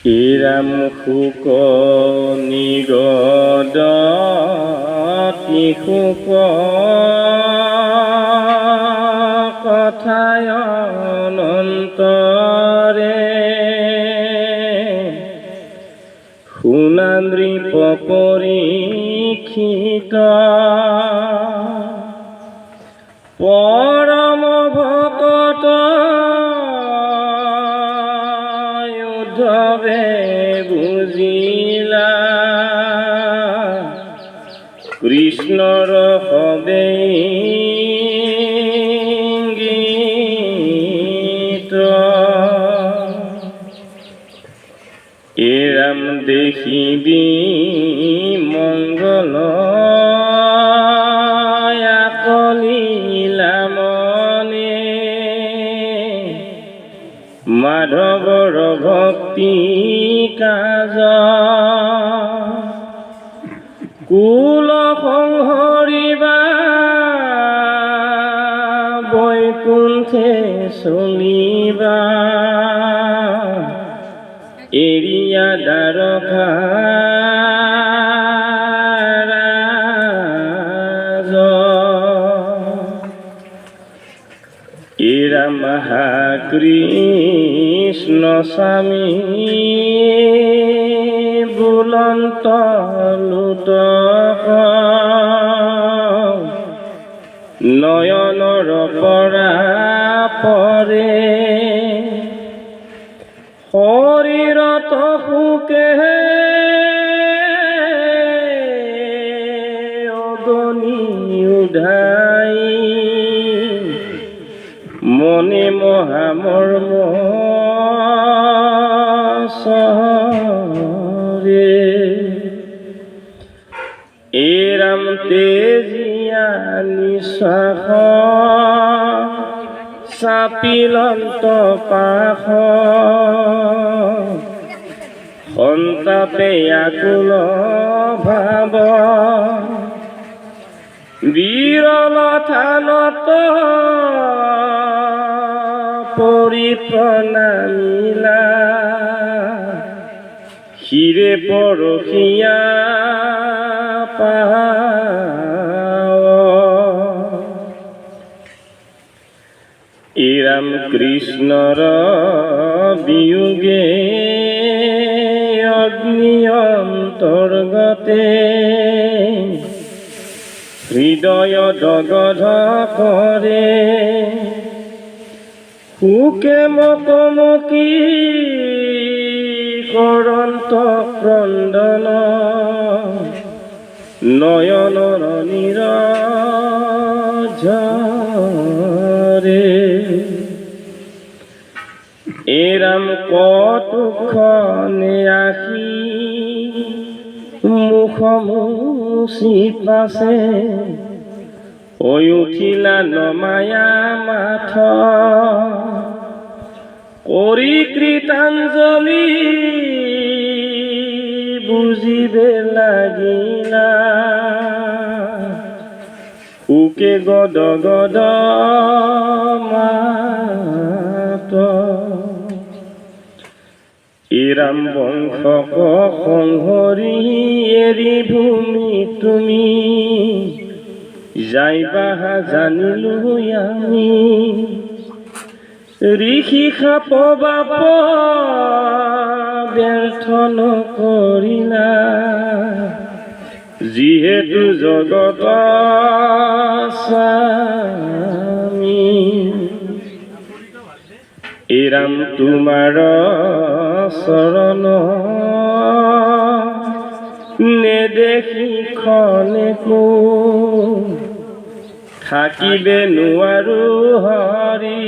ইৰাম শুক নিগদতি শুক কথায় অনন্তৰে শুনানৃপ পৰীক্ষিত পৰম ভকত উদ্ধৱে বুজিলা কৃষ্ণৰ সবে গীত এৰাম দেখিবি মংগল মাধৱৰ ভক্তি কাজ কুল সংহৰিবা বৈকুণ্ঠে চলিবা এৰিয়া দ্বাৰকা ইৰাম হা কৃষ্ণ স্বামী বুলন্ত লুট নয়নৰ পৰা পৰে শৰীৰত সুকে অগনি উধাই মনে মহামৰ্ম সহৰে এৰাম তেজীয়া নিশ্বাস চাপিলন্ত পাশ সন্তাপে আকুল ভাৱ বিৰল থানত পৰিপ্ৰণামিলা শিৰে পৰখীয়া পাৱ ইৰাম কৃষ্ণৰ বিয়োগে অগ্নি অন্তৰ্গতে হৃদয় দগধ কৰে সুকে মকমকি কৰন্ত ক্ৰন্দন নয়নৰ নীৰজৰে এৰাম কটুখনে আহি মুখ মুচি পাছে হৈ উঠিলা নমায়া মাথ কৰি কৃতাঞ্জলি বুজিবে লাগিলা সুকে গদ গদ মাত ইৰাম বংশক সংহৰি এৰি ভূমি তুমি যাইবা জানিলো আমি ঋষি খাপ বাপ ব্যৰ্থ নকৰিলা যিহেতু জগত স্বামী ইৰাম তোমাৰ চৰণ নেদেখি খনেকো থাকিবে নোৱাৰো হৰি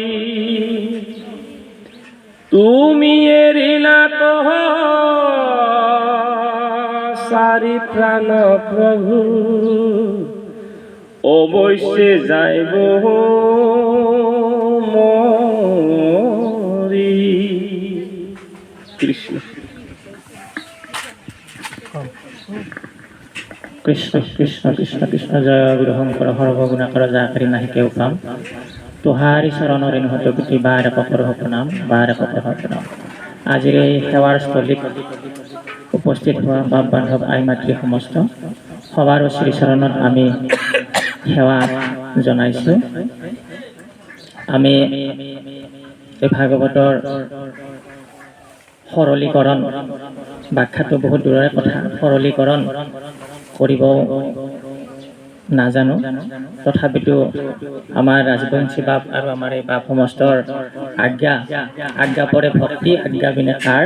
তুমি এৰিলা তহ চাৰি প্ৰাণ প্ৰভু অৱশ্যে যাইব মৰি কৃষ্ণ কৃষ্ণ কৃষ্ণ কৃষ্ণ কৃষ্ণ জয় গুৰু শংকৰ সৰ্বগুণাকৰ যাকাৰি নাহি কেউ কাম তোহাৰি চৰণৰ ৰেণুহত গোটেই বাৰে পকৰ সপনাম বাৰে পকৰ সপনাম আজিৰ এই সেৱাৰ স্থলীত উপস্থিত হোৱা বাপ বান্ধৱ আই মাতৃ সমস্ত সবাৰো শ্ৰীচৰণত আমি সেৱা জনাইছোঁ। আমি এই ভাগৱতৰ সৰলীকৰণ ব্যাখ্যাটো বহুত দূৰৰে কথা, সৰলীকৰণ কৰিব নাজানো, তথাপিতো আমাৰ ৰাজবংশী বাপ আৰু আমাৰ এই বাপ সমস্তৰ আজ্ঞা পৰে ভক্তি, আজ্ঞা বিনে কাৰ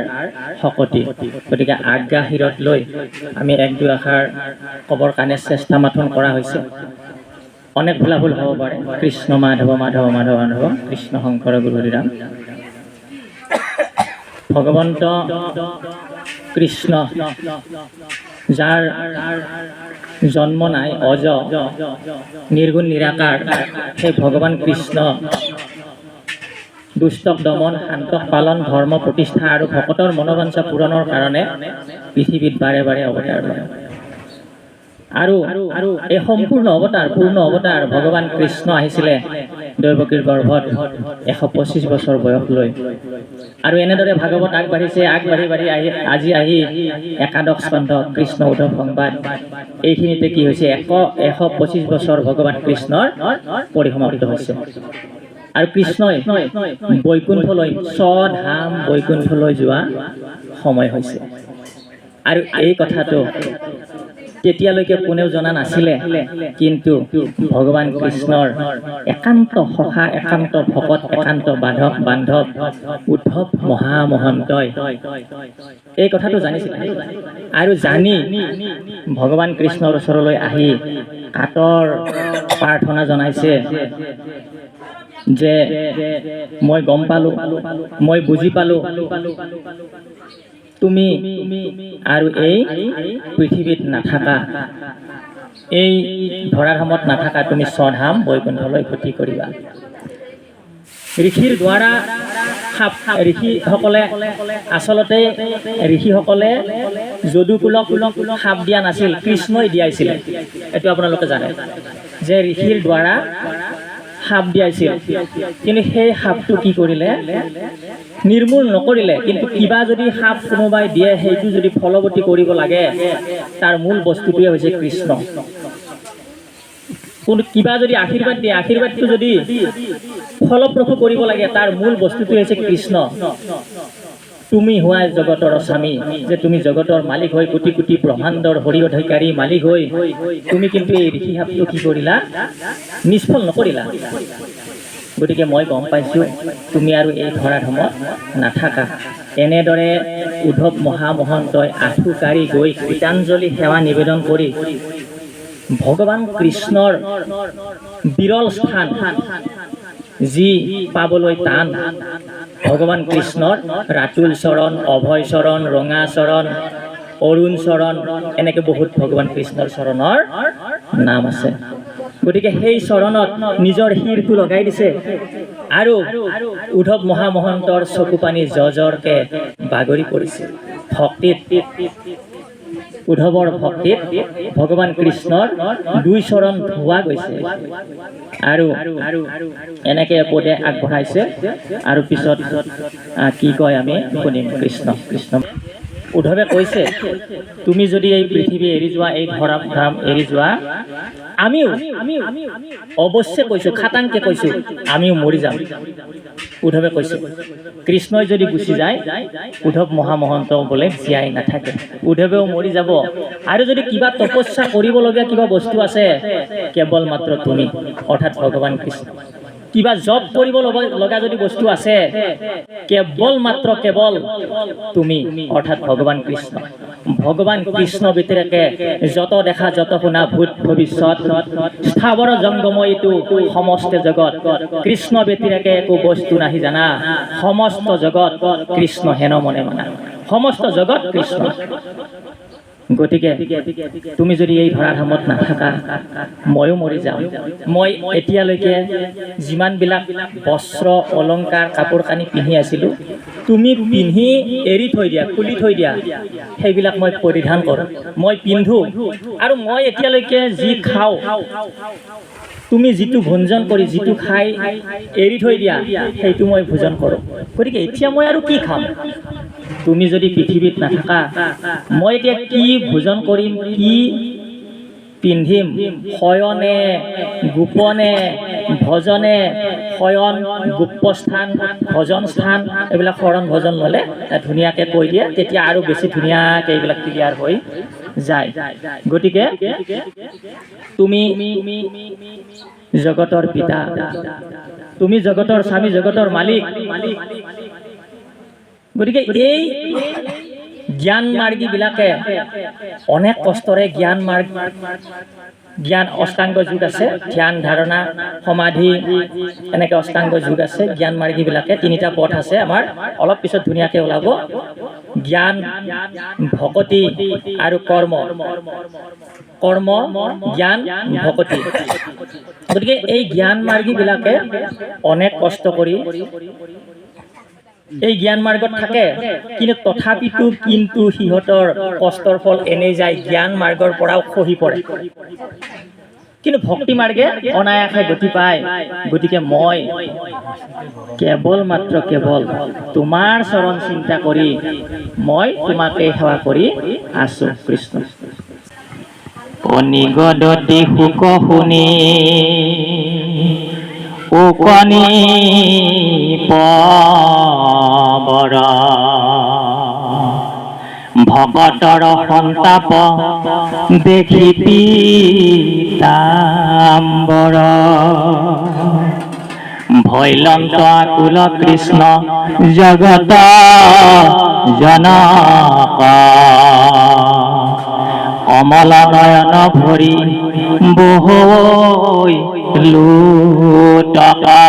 শকতি। গতিকে আজ্ঞা শিৰত লৈ আমি এক দুই আষাৰ ক'বৰ কাৰণে চেষ্টা মাথোন কৰা হৈছে। অনেক ভুল হ'ব পাৰে। কৃষ্ণ মাধৱ মাধৱ মাধৱ মাধৱ কৃষ্ণ শংকৰ গুৰু হৰিৰাম। ভগৱন্ত কৃষ্ণ যাৰ জন্ম নাই, অজ নিৰ্গুণ নিৰাকাৰ, সেই ভগৱান কৃষ্ণ দুষ্টক দমন, শান্তক পালন, ধৰ্ম প্ৰতিষ্ঠা আৰু ভকতৰ মনোবাঞ্ছা পূৰণৰ কাৰণে পৃথিৱীত বাৰে বাৰে অৱতাৰ লয়। আৰু এই সম্পূৰ্ণ অৱতাৰ ভগৱান কৃষ্ণ আহিছিলে দৈৱকীৰ গৰ্ভত 125 বছৰ বয়স লৈ। আৰু এনেদৰে ভাগৱত আগবাঢ়ি আজি আহি একাদশ স্কন্ধ কৃষ্ণ উদ্ধৱ সংবাদ, এইখিনিতে কি হৈছে 125 বছৰ ভগৱান কৃষ্ণৰ পৰিসমাপ্ত হৈছে। আৰু কৃষ্ণই বৈকুণ্ঠলৈ স্বধাম বৈকুণ্ঠলৈ যোৱা সময় হৈছে। আৰু এই কথাটো তেতিয়ালৈকে কোনেও জনা নাছিলে, কিন্তু ভগৱান কৃষ্ণৰ একান্ত সখা, একান্ত ভকত, একান্ত বান্ধৱ উদ্ধৱ মহামহন্তই এই কথাটো জানিছিলে। আৰু জানি ভগৱান কৃষ্ণৰ ওচৰলৈ আহি কাতৰ প্ৰাৰ্থনা জনাইছে যে মই গম পালো, মই বুজি পালো, তুমি আৰু এই পৃথিৱীত নাথাকা, এই ধৰাধামত নাথাকা, তুমি স্বধাম বৈকুণ্ঠলৈ গতি কৰিবা। ঋষিৰ দ্বাৰা ঋষিসকলে আচলতে যদুকুলক সাপ দিয়া নাছিল, কৃষ্ণই দিয়াইছিলে। এইটো আপোনালোকে জানে যে ঋষিৰ দ্বাৰা সাপ দিয়াইছিল, কিন্তু সেই সাপটো কি কৰিলে, নিৰ্মূল নকৰিলে। কিন্তু কিবা যদি সাপ কোনোবাই দিয়ে, সেইটো যদি ফলৱতী কৰিব লাগে, তাৰ মূল বস্তুটোৱে হৈছে কৃষ্ণ। কোনো কিবা যদি আশীৰ্বাদ দিয়ে, আশীৰ্বাদটো যদি ফলপ্ৰসূ কৰিব লাগে, তাৰ মূল বস্তুটো হৈছে কৃষ্ণ। তুমি হোৱা জগতৰ স্বামী, যে তুমি জগতৰ মালিক হৈ, কোটি কোটি ব্ৰহ্মাণ্ডৰ হৰি অধিকাৰী মালিক হৈ, তুমি কিন্তু এই ঋষি সাপটো কি কৰিলা, নিষ্ফল নকৰিলা। গতিকে মই গম পাইছোঁ তুমি আৰু এই ধৰাধামত নাথাকা। এনেদৰে উদ্ধৱ মহামহন্তই আঁঠু কাঢ়ি গৈ কৃতাঞ্জলি সেৱা নিবেদন কৰি ভগৱান কৃষ্ণৰ বিৰল স্থান, যি পাবলৈ টান, ভগৱান কৃষ্ণৰ ৰাতুল চৰণ, অভয় চৰণ, ৰঙা চৰণ, অৰুণ চৰণ, এনেকে বহুত ভগৱান কৃষ্ণৰ চৰণৰ নাম আছে। গতিকে সেই চৰণত নিজৰ শিৰটো লগাই দিছে। আৰু উদ্ধৱ মহামহন্তৰ চকু পানী জৰকে বাগৰি পৰিছে। ভক্তিত, উদ্ধৱৰ ভক্তিত ভগৱান কৃষ্ণৰ দুই চৰণ ধোৱা গৈছে। আৰু এনেকে পদে আগবঢ়াইছে। আৰু পিছত কি কয় আমি শুনিম। কৃষ্ণ কৃষ্ণ। উদ্ধৱে কৈছে, তুমি যদি এই পৃথিৱী এৰি যোৱা, এই ধৰাধাম এৰি যোৱা, আমিও অৱশ্যে কৈছো, খাটাংকে কৈছো, আমিও মৰি যাম। উদ্ধৱে কৈছে, কৃষ্ণই যদি গুচি যায়, উদ্ধৱ মহামহন্ত বোলে জীয়াই নাথাকে, উদ্ধৱেও মৰি যাব। আৰু যদি কিবা তপস্যা কৰিবলগীয়া কিবা বস্তু আছে, কেৱল মাত্ৰ তুমি, অৰ্থাৎ ভগৱান কৃষ্ণ। কিবা জপ কৰিব লগা যদি বস্তু আছে, কেৱল মাত্ৰ কেৱল তুমি, অৰ্থাৎ ভগৱান কৃষ্ণ। ভগৱান কৃষ্ণ ব্যতিৰেকে যত দেখা যত শুনা ভূত ভৱিষ্যত স্থাৱৰ জংগময় এইটো সমস্ত জগত, কৃষ্ণ ব্যতিৰেকে একো বস্তু নাহি জানা, সমস্ত জগত কৃষ্ণ হেন মনে মানা, সমস্ত জগত কৃষ্ণ। গতিকে তুমি যদি এই ধৰাধামত নাথাকা, ময়ো মৰি যাম। মই এতিয়ালৈকে যিমানবিলাক বস্ত্ৰ অলংকাৰ কাপোৰ কানি পিন্ধি আছিলোঁ, তুমি পিন্ধি এৰি থৈ দিয়া, খুলি থৈ দিয়া, সেইবিলাক মই পৰিধান কৰোঁ, মই পিন্ধো। আৰু মই এতিয়ালৈকে যি খাওঁ, তুমি যিটো ভোজন কৰি, যিটো খাই এৰি থৈ দিয়া, সেইটো মই ভোজন কৰোঁ। গতিকে এতিয়া মই আৰু কি খাম? তুমি যদি পৃথিৱীত নাথাকা মই এতিয়া কি ভোজন কৰিম, কি পিন্ধিম, শয়নে গোপনে ভজনে, শয়ন গোপ্যস্থান ভজন স্থান, এইবিলাক শৰণ ভজন ল'লে ধুনীয়াকৈ কৈ দিয়ে, তেতিয়া আৰু বেছি ধুনীয়াকৈ এইবিলাক ক্লিয়াৰ হৈ যায়। গতিকে তুমি জগতৰ পিতা, তুমি জগতৰ স্বামী, জগতৰ মালিক। গতিকে এই জ্ঞান মাৰ্গীবিলাকে অনেক কষ্টৰে জ্ঞান অষ্টাংগ যোগ আছে, ধ্যান ধাৰণা সমাধি এনেকৈ অষ্টাংগ যোগ আছে। জ্ঞান মাৰ্গীবিলাকে তিনিটা পথ আছে আমাৰ, অলপ পিছত ধুনীয়াকৈ ওলাব। জ্ঞান, ভকতি আৰু কৰ্ম, জ্ঞান, ভকতি। গতিকে এই জ্ঞান মাৰ্গীবিলাকে অনেক কষ্ট কৰি এই জ্ঞান মাৰ্গত থাকে, কিন্তু তথাপিতো কিন্তু সিহঁতৰ কষ্টৰ ফল এনেই যায়, জ্ঞান মাৰ্গৰ পৰাও খহি পৰে। কিন্তু ভক্তি মাৰ্গে অনায়াসে গতি পায়। গতিকে মই কেৱল মাত্ৰ কেৱল তোমাৰ চৰণ চিন্তা কৰি মই তোমাকে সেৱা কৰি আছো। কৃষ্ণ। অনিগদতি সুখ শুনি উকনি পবৰ, ভকতৰ সন্তাপ দেখি পীতাম্বৰ, ভৈলন্ত আকুল কৃষ্ণ জগত জনক, কমল নয়ন ভৰি বহৈ লুটকা,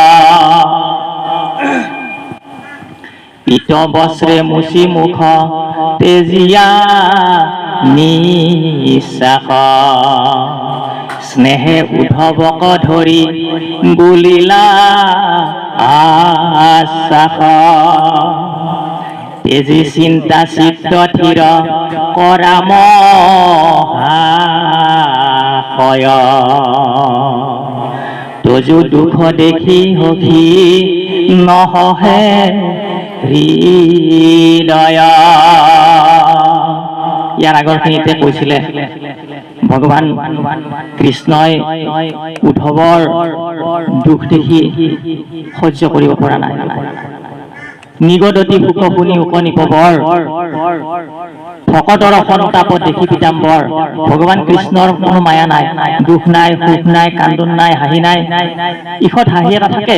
পীত বস্ত্ৰে মুচি মুখ তেজিয়া নিশ্বাস, স্নেহে উদ্ধৱক ধৰি বুলিলা আশ্বাস, তেজি চিন্তা চিত্ত থিৰ কৰা মহাশয়, তজু দুখ দেখি সখী নহহে হৃদয়। ইয়াৰ আগৰখিনিতে কৈছিলে ভগৱান কৃষ্ণই উদ্ধৱৰ দুখ দেখি সহ্য কৰিব পৰা নাই। নিগদতি সুখ শুনি উকনি পবৰ, ভকতৰ সন্তাপ দেখি পীতাম্বৰ। ভগৱান কৃষ্ণৰ কোনো মায়া নাই, দুখ নাই, সুখ নাই, কান্দোন নাই, হাঁহি নাই। ইখত হাঁহি এটা থাকে,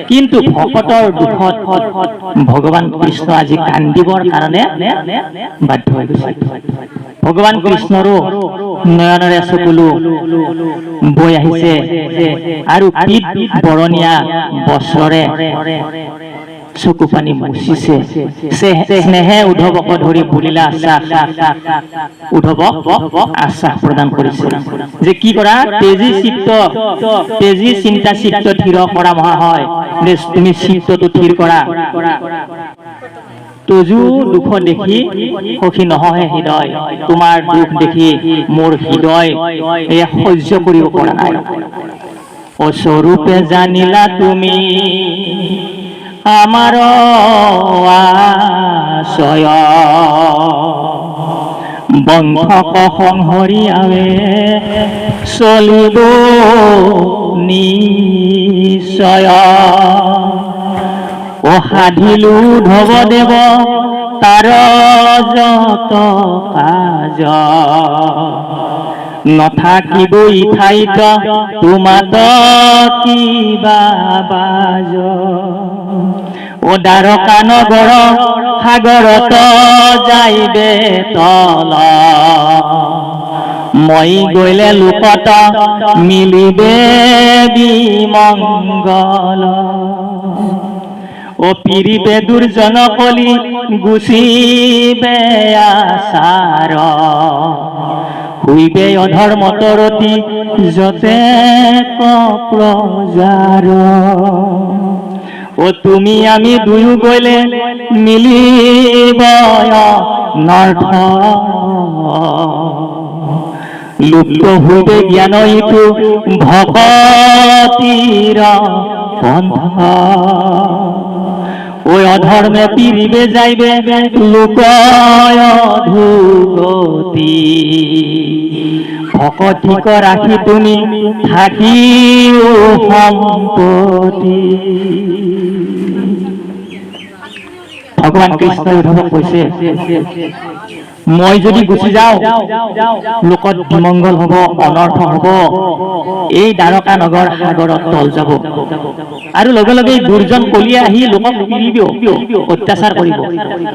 কিন্তু ভকতৰ দুখত ভগৱান কৃষ্ণ আজি কান্দিবৰ কাৰণে বাধ্য হৈ গৈছে। ভগৱান কৃষ্ণৰো নয়নৰে চকুলো বৈ আহিছে আৰু পীত বৰণীয়া বস্ত্ৰৰে চকু পানী মুচিছে। স্নেহে উদ্ধৱক ধৰি বুলিলা আশ্বাস, উদ্ধৱক আশ্বাস প্ৰদান কৰিছে যে কি কৰা, তেজি চিন্তা চিত্ত থিৰ কৰা মহাশয়, তুমি চিত্তটো থিৰ কৰা। তজু দুখ দেখি সখী নহহে হৃদয়, তোমাৰ দুখ দেখি মোৰ হৃদয় এয়া সহ্য কৰিব পৰা নাই। অস্বৰূপে জানিলা তুমি আমাৰ আশ্ৰয়, বংশক সংহৰি আৱে চলিব নিশ্চয়, অসাধিলো ধৱদেৱ তাৰ যত কাজ, নথাকিব ইঠাইত তোমাত কিবা বাজ, ও দ্বাৰকা নগৰ সাগৰত যাইবে তল, মই গলে লোকত মিলিবে বিমংগল, ও পিৰিবে দুৰ্জন কলি গুচিবে আচাৰ, হইবে অধৰ্মতৰতি যতে প্ৰজাৰ, ও তুমি আমি দুয়ো গলে মিলিব নৰ্থ, লুপ্ত হইবে জ্ঞান ইটো ভকতিৰ পন্থ, ও ওই অধৰ্মে পিৰিবে যাইবে লোকয় অধুগতি। ভকতিক ৰাখি তুমি থাকিও সম্পত্তি। ভগৱান কৃষ্ণই উদ্ধৱক কৈছে, মই যদি গুচি যাওঁ লোকত বিমংগল হব, অনৰ্থ হব, এই দ্বাৰকা নগৰ সাগৰত তল যাব, আৰু লগে লগে দুৰ্জন কলিয়ে আহি লোকক পিৰিব, অত্যাচাৰ কৰিব।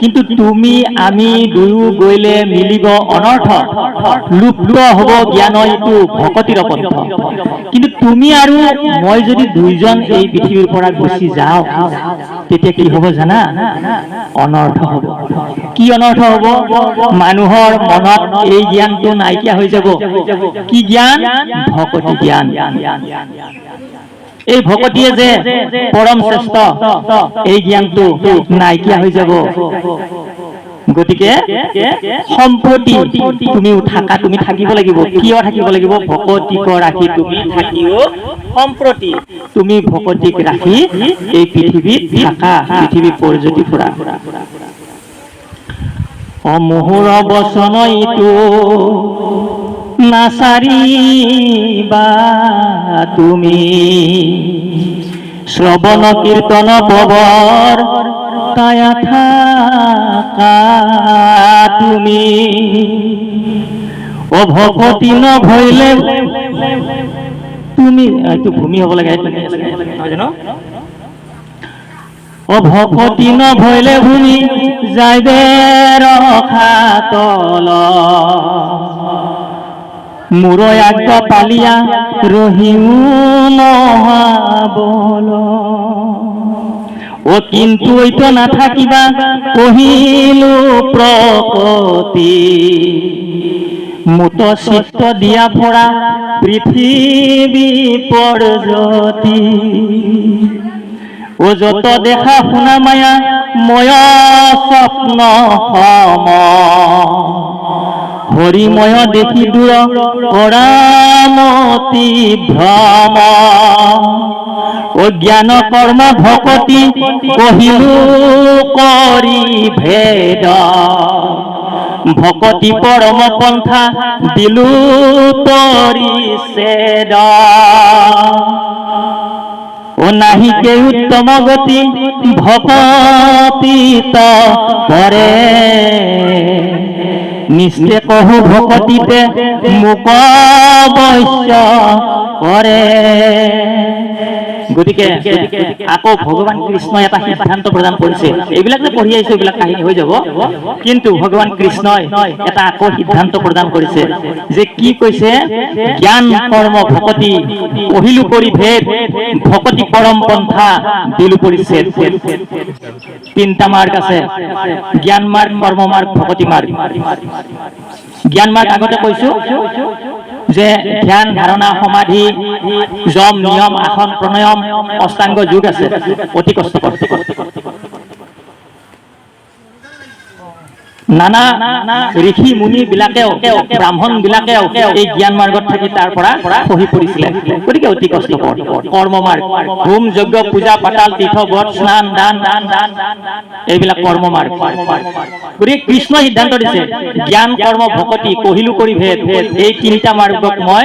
কিন্তু তুমি আমি দুয়ো গলে মিলিব অনৰ্থ, লুপ্ত হব জ্ঞান, এইটো ভকতিৰ পন্থ। কিন্তু তুমি আৰু মই যদি দুইজন এই পৃথিৱীৰ পৰা গুচি যাওঁ, তেতিয়া কি হব জানা? অনৰ্থ হব। কি অনৰ্থ হব? মানুহৰ মনত এই জ্ঞানটো নাইকিয়া হৈ যাব। কি জ্ঞান? ভকতি জ্ঞান। এই ভকতিয়ে যে পৰম শ্ৰেষ্ঠ, এই জ্ঞানটো নাইকিয়া হৈ যাব। গতিকে সম্পত্তি তুমিও থাকা, তুমি থাকিব লাগিব। কিয় থাকিব লাগিব? ভকতিক ৰাখি তুমি থাকিও সম্প্ৰতি। তুমি ভকতিক ৰাখি এই পৃথিৱীত থাকা, পৃথিৱী পৰজ্যোতি ফুৰা। অমোহৰ বচন ইটো নাচাৰিবা তুমি, শ্ৰৱণ কীৰ্তন পৱৰ তায়া থাকা তুমি। ও ভকতি নভৈলে তুমি, এইটো ভূমি হ'ব লাগে, নহয় জানো? ও ভকতি নভৈলে ভূমি যাইবে ৰখা তল, মোৰ আজ্ঞা পালিয়া ৰহিও মহাবল। ও কিন্তু এইটো নাথাকিবা কহিলো প্ৰকতি, মুত চিত্ত দিয়া ফৰা পৃথিৱী পৰজ্যোতি। ও যত দেখা শুনা মায়া ময় স্বপ্ন সম, হৰিময় দেখি দূৰ কৰামতি ভ্ৰম। ও জ্ঞান কৰ্ম ভকতি কহিলো কৰি ভেদ, ভকতি পৰম পন্থা দিলো পৰিছেদ। ও নাহিকে উত্তম গতি ভকতিত কৰে, নিশ্চয় কহু ভকতিতে মোক অৱশ্য কৰে। গতিকে আকৌ ভগৱান কৃষ্ণই এটা সিদ্ধান্ত প্ৰদান কৰিছে। এইবিলাক যে পঢ়ি আহিছো এইবিলাক কাহিনী হৈ যাব, কিন্তু ভগৱান কৃষ্ণই এটা আকৌ সিদ্ধান্ত প্ৰদান কৰিছে যে কি কৈছে? জ্ঞান কৰ্ম ভকতি কহিলো কৰি ভেদ, ভকতি পৰম পন্থা দিলো পৰিছেদ। তিনটা মাৰ্গ আছে, জ্ঞান মাৰ্গ, কৰ্ম মাৰ্গ, ভকতি মাৰ্গ। জ্ঞান মাৰ্গ আগতে কৈছো যে ধ্যান, ধাৰণা, সমাধি, যম, নিয়ম, আসন, প্ৰণয়ম, অষ্টাংগ যোগ আছে, অতি কষ্টকৰ। নানা ঋষি মুনি বিলাকেও, ব্ৰাহ্মণ বিলাকেও এই জ্ঞান মাৰ্গত থাকি তাৰ পৰা সহি পৰিছিলে। গতিকে অতি কষ্টকৰ। কৰ্ম মাৰ্গ, হোম, যজ্ঞ, পূজা, পাতাল, তীৰ্থ, ব্ৰত, স্নান, দান, এইবিলাক কৰ্ম মাৰ্গ। গতিকে কৃষ্ণই সিদ্ধান্ত দিছে জ্ঞান কৰ্ম ভকতি কহিলো কৰি ভেদ, এই তিনিটা মাৰ্গক মই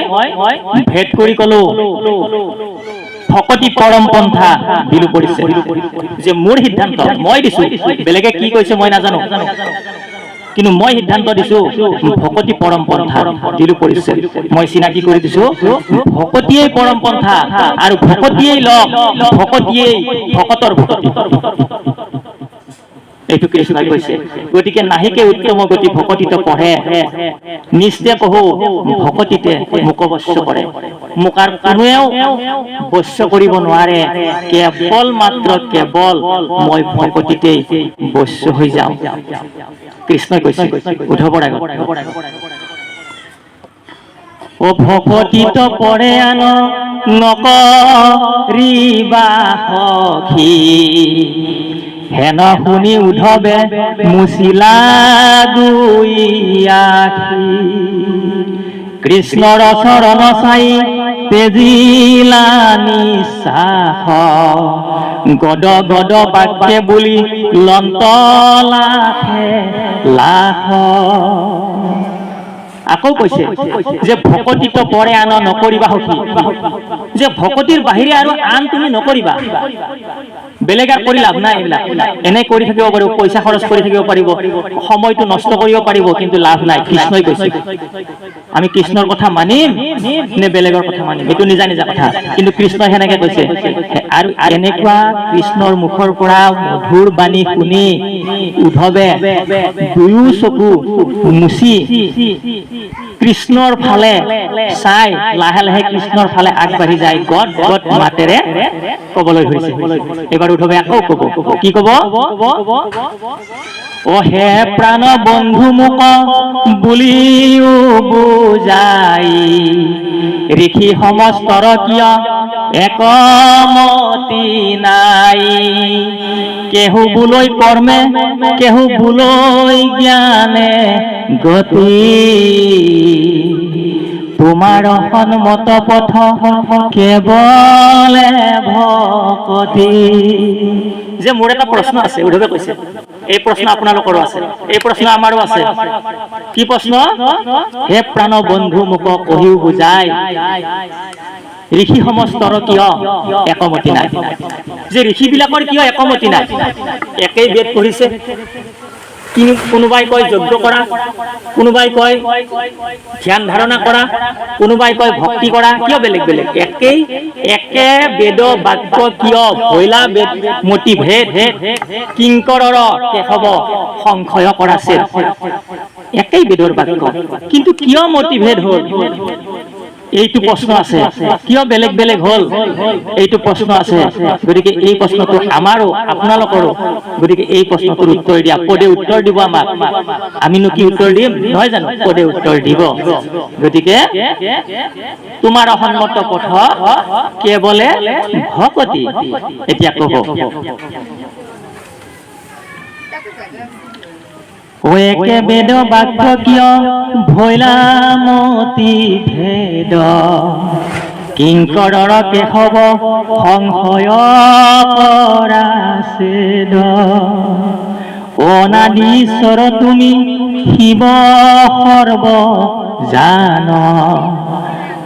ভেদ কৰি কলো ভকতি পৰম পন্থা দিলো পৰিছে। যে মোৰ সিদ্ধান্ত মই দিছো, বেলেগে কি কৈছে মই নাজানো, কিন্তু মই সিদ্ধান্ত দিছো ভকতি পৰম পন্থা দিলো পৰিছে। মই চিনাকি কৰি দিছো ভকতিয়েই পৰম পন্থা, আৰু ভকতিয়েই লগ, ভকতিয়েই ভকতৰ ভকতি। এইটো কৃষ্ণই কৈছে। গতিকে নাহিকে উত্তম গতি ভকতিত পঢ়ে, নিশ্চয় কহো ভকতিতে মোক বশ্য কৰে। মোক আৰু কোনেও বশ্য কৰিব নোৱাৰে, কেৱল মাত্ৰ কেৱল মই ভকতিতেই বশ্য হৈ যাওঁ। কৃষ্ণই কৈছে উদ্ধৱৰ আগত। ও ভকতিত পৰে আন নকৰিবা সখী, হেন শুনি উদ্ধৱে মুচিলা দুই আখি। কৃষ্ণৰ চৰণ চাই তেজিলা নিশ্বাস গদ গদ বাক্যে বুলি লন্ত লাখে লাখ। আকৌ কৈছে যে ভকতিত পৰে আন নকৰিবা সখী, যে ভকতিৰ বাহিৰে আৰু আন তুমি নকৰিবা। বেলেগ আৰু কৰি লাভ নাই। এইবিলাক এনে কৰি থাকিব পাৰিব, পইচা খৰচ কৰি থাকিব পাৰিব, সময়টো নষ্ট কৰিব পাৰিব, কিন্তু লাভ নাই। কৃষ্ণই কৈছে আমি কৃষ্ণৰ কথা মানিম নে বেলেগৰ কথা মানিম, এইটো নিজা নিজা কথা। কিন্তু কৃষ্ণই সেনেকে কৈছে। আৰু এনেকুৱা কৃষ্ণৰ মুখৰ পৰা মধুৰ বাণী শুনি উদ্ধৱে দুয়ো চকু মুচি কৃষ্ণৰ ফালে চাই লাহে লাহে কৃষ্ণৰ ফালে আগবাঢ়ি যায়। গদ গদ মাতেৰে কবলৈ ধৰিছে। এবাৰ উদ্ধৱে আকৌ কব, কি কব? অ হে প্ৰাণ বন্ধু মোক বুলিও বুজাই, ঋষি সমস্তৰ কিয় একমতি নাই। কেহু বুলৈ কৰ্মে কেহু বুলৈ জ্ঞানে গতি, তোমাৰ সন্মত পথ কেৱলে ভকতি। যে মোৰ এটা প্ৰশ্ন আছে, উদ্ধৱে কৈছে এই প্ৰশ্ন আপোনালোকৰো আছে, এই প্ৰশ্ন আমাৰো আছে। কি প্ৰশ্ন? হে প্ৰাণ বন্ধু মোক কহিও বুজাই, ঋষি সমস্তৰ কিয় একমতি নাই। যে ঋষি বিলাকৰ কিয় একমতি নাই? একেই বেদ পঢ়িছে, কোনোবাই কয় যজ্ঞ কৰা, কোনোবাই কয় ধ্যান ধাৰণা কৰা, কোনোবাই কয় ভক্তি কৰা, কিয় বেলেগ বেলেগ? একে বেদ বাক্য কিয় ভৈলা বেদ মতি ভেদ, কিংকৰৰ কেশৱ সংশয় কৰাছে। একেই বেদৰ বাক্য, কিন্তু কিয় মতিভেদ হল? এইটো প্ৰশ্ন আছে। কিয় বেলেগ বেলেগ হল? এইটো প্ৰশ্ন আছে। গতিকে এই প্ৰশ্নটো আমাৰো আপোনালোকৰো। গতিকে এই প্ৰশ্নটোৰ উত্তৰ দিয়া, পদে উত্তৰ দিব আমাক। আমিনো কি উত্তৰ দিম? নহয় জানো? পদে উত্তৰ দিব। গতিকে তোমাৰ সন্মত পথ কেৱলে ভকতি। এতিয়া কব, ও একে বেদ বাক্য কিয় ভৈলা মতি ভেদ, কিংকৰৰ কেশৱ সংশয় কৰাছেদ। অনাদি ঈশ্বৰ তুমি শিৱ সৰ্ব জান,